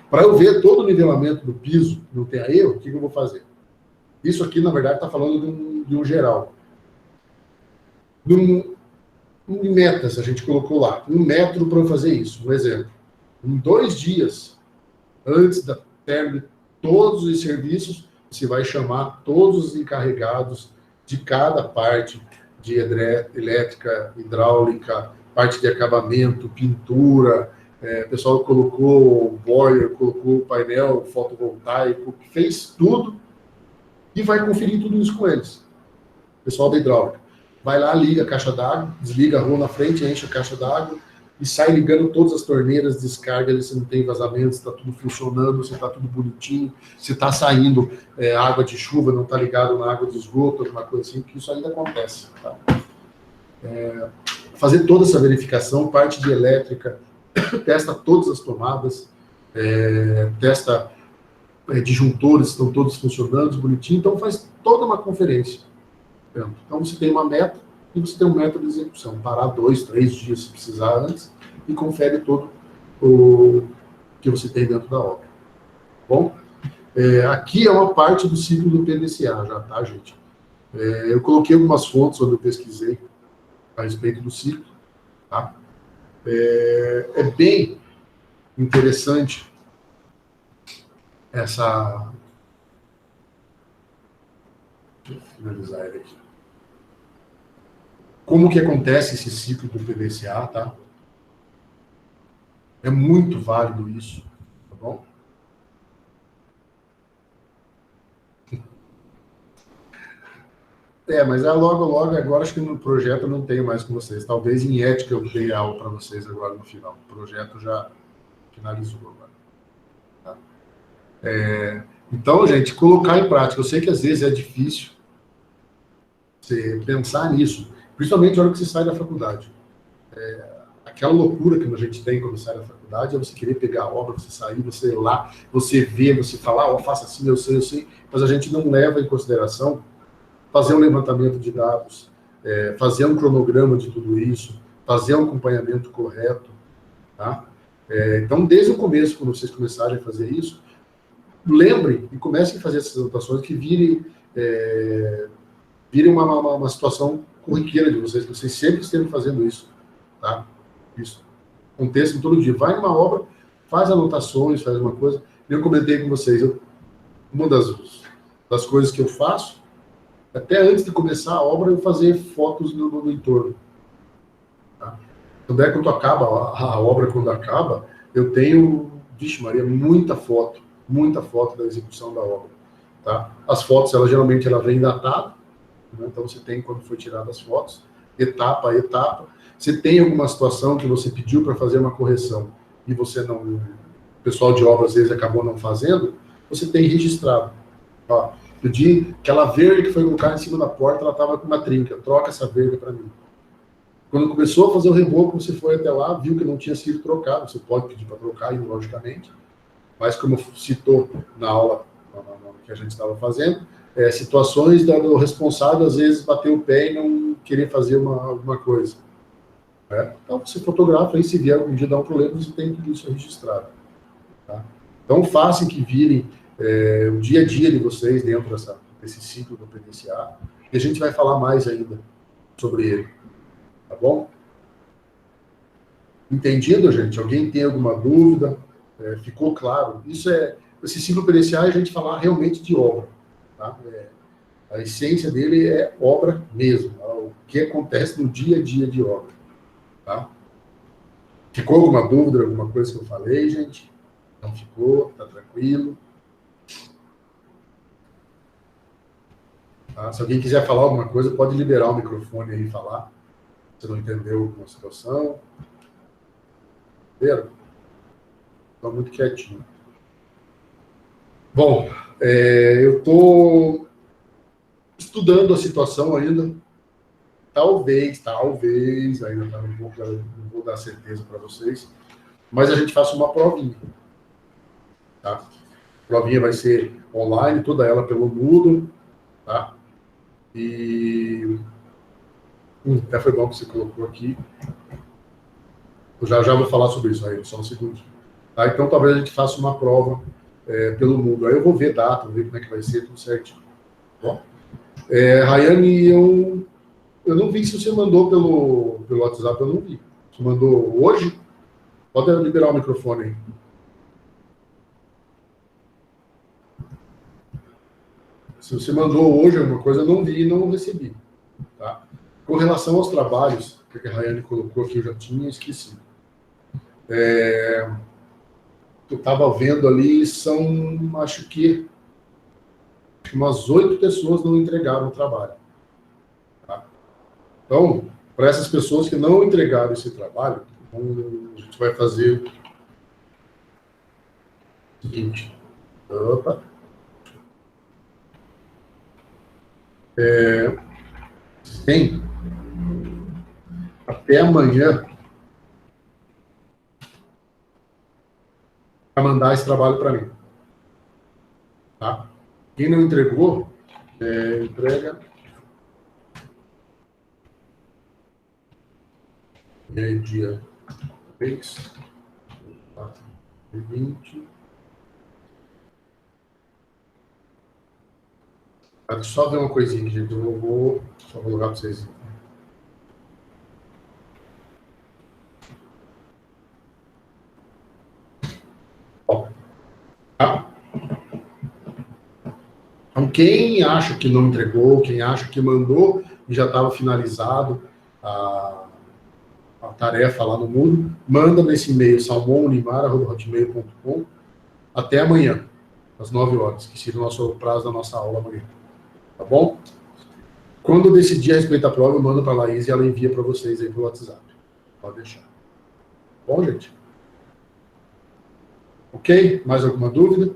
Para eu ver todo o nivelamento do piso, não tenha erro, o que eu vou fazer? Isso aqui, na verdade, está falando de um geral. Em metas, a gente colocou lá, 1 metro para fazer isso. Um exemplo. Em 2 dias, antes da término de todos os serviços, você vai chamar todos os encarregados de cada parte de elétrica, hidráulica, parte de acabamento, pintura, o pessoal colocou o boiler, colocou o painel fotovoltaico, fez tudo e vai conferir tudo isso com eles. O pessoal da hidráulica. Vai lá, liga a caixa d'água, desliga a rua na frente, enche a caixa d'água e sai ligando todas as torneiras, descarga se não tem vazamento, se está tudo funcionando, se está tudo bonitinho, se está saindo água de chuva, não está ligado na água de esgoto, alguma coisa assim, que isso ainda acontece. Tá? Fazer toda essa verificação, parte de elétrica, testa todas as tomadas, testa disjuntores, estão todos funcionando, bonitinho, então faz toda uma conferência. Então você tem uma meta e você tem um método de execução. Parar 2, 3 dias se precisar antes e confere todo o que você tem dentro da obra. Bom, aqui é uma parte do ciclo do PDCA já, tá, gente? Eu coloquei algumas fontes onde eu pesquisei a respeito do ciclo, tá? É bem interessante essa... Deixa eu finalizar ele aqui. Como que acontece esse ciclo do PDCA, tá? É muito válido isso, tá bom? Mas logo, agora acho que no projeto eu não tenho mais com vocês. Talvez em ética eu dei aula para vocês agora no final. O projeto já finalizou agora. Tá? Então, gente, colocar em prática. Eu sei que às vezes é difícil você pensar nisso, principalmente na hora que você sai da faculdade. aquela loucura que a gente tem quando sai da faculdade é você querer pegar a obra, você sair, você ir lá, você ver, você falar, faça assim, eu sei, mas a gente não leva em consideração fazer um levantamento de dados, fazer um cronograma de tudo isso, fazer um acompanhamento correto, tá? Então, desde o começo, quando vocês começarem a fazer isso, lembrem e comecem a fazer essas anotações que virem uma situação corriqueira de vocês, que vocês sempre estejam fazendo isso, tá? Isso aconteça todo dia. Vai numa obra, faz anotações, faz uma coisa. Eu comentei com vocês, uma das coisas que eu faço, até antes de começar a obra, eu fazer fotos no entorno. Tá? Também quando acaba a obra, quando acaba, eu tenho, vixe Maria, muita foto da execução da obra. Tá? As fotos, geralmente ela vem datada, né? Então você tem quando foi tiradas as fotos, etapa a etapa. Se tem alguma situação que você pediu para fazer uma correção e você não, o pessoal de obra às vezes acabou não fazendo, você tem registrado. Ó, pedi aquela verga que foi colocar em cima da porta, ela estava com uma trinca, troca essa verga para mim. Quando começou a fazer o reboco, você foi até lá, viu que não tinha sido trocado, você pode pedir para trocar, logicamente, mas como citou na aula que a gente estava fazendo, situações do responsável às vezes bater o pé e não querer fazer alguma coisa. Então você fotografa e se vier algum dia dar um problema, você tem tudo isso registrado. Tá? Então façam que virem o dia a dia de vocês dentro desse ciclo do PDCA, e a gente vai falar mais ainda sobre ele. Tá bom? Entendido, gente? Alguém tem alguma dúvida? Ficou claro? Esse ciclo PDCA é a gente falar realmente de obra. Tá? A essência dele é obra mesmo, tá? O que acontece no dia a dia de obra. Tá? Ficou alguma dúvida, alguma coisa que eu falei, gente? Não ficou? Tá tranquilo? Tá? Se alguém quiser falar alguma coisa, pode liberar o microfone aí e falar. Se não entendeu alguma situação. Entendeu? Estou muito quietinho. Bom, eu estou estudando a situação ainda. Talvez, ainda tá um pouco, não vou dar certeza para vocês, mas a gente faça uma provinha. Tá? A provinha vai ser online, toda ela pelo Moodle, tá? E até foi bom que você colocou aqui. Eu já vou falar sobre isso aí, só um segundinho. Tá? Então, talvez a gente faça uma prova pelo Moodle. Aí eu vou ver data, vou ver como é que vai ser, tudo certinho. Tá bom? Rayane, eu não vi se você mandou pelo WhatsApp, eu não vi. Você mandou hoje? Pode liberar o microfone aí. Se você mandou hoje alguma coisa, eu não vi e não recebi. Tá? Com relação aos trabalhos, que a Rayane colocou aqui, eu já tinha esquecido. Eu estava vendo ali, acho que umas 8 pessoas não entregaram o trabalho. Tá? Então, para essas pessoas que não entregaram esse trabalho, a gente vai fazer o seguinte. Opa. Tem até amanhã para mandar esse trabalho para mim. Tá? Quem não entregou, entrega. E aí, dia 3, 4, 20. Só ver uma coisinha, gente. Eu só vou colocar para vocês. Tá? Então, quem acha que não entregou, quem acha que mandou e já estava finalizado a tarefa lá no Moodle, manda nesse e-mail salmonlimar@hotmail.com até amanhã, às 9 horas, que seria o nosso prazo da nossa aula amanhã. Tá bom? Quando eu decidir a respeito da prova, eu mando para a Laís e ela envia para vocês aí pelo WhatsApp. Pode deixar. Bom, gente? Ok? Mais alguma dúvida?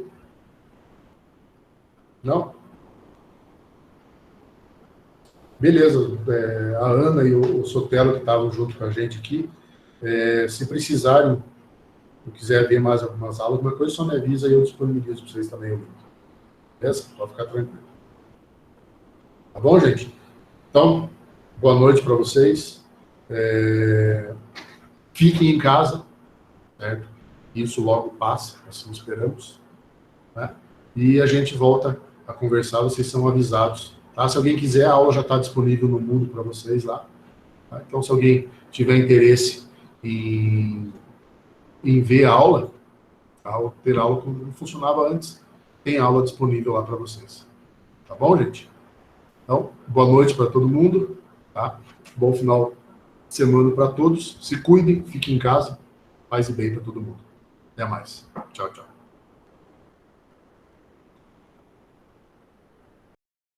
Não? Beleza. A Ana e o Sotelo, que estavam junto com a gente aqui, Se precisarem, se quiser ver mais algumas aulas, uma coisa só me avisa e eu disponibilizo para vocês também o link. Beleza? Pode ficar tranquilo. Tá bom, gente? Então, boa noite para vocês. Fiquem em casa, certo? Isso logo passa, assim esperamos, né? E a gente volta a conversar, vocês são avisados. Tá? Se alguém quiser, a aula já está disponível no Moodle para vocês lá. Tá? Então, se alguém tiver interesse em ver a aula, ter aula como funcionava antes, tem aula disponível lá para vocês. Tá bom, gente? Então, boa noite para todo mundo. Tá? Bom final de semana para todos. Se cuidem, fiquem em casa. Paz e bem para todo mundo. Até mais. Tchau, tchau.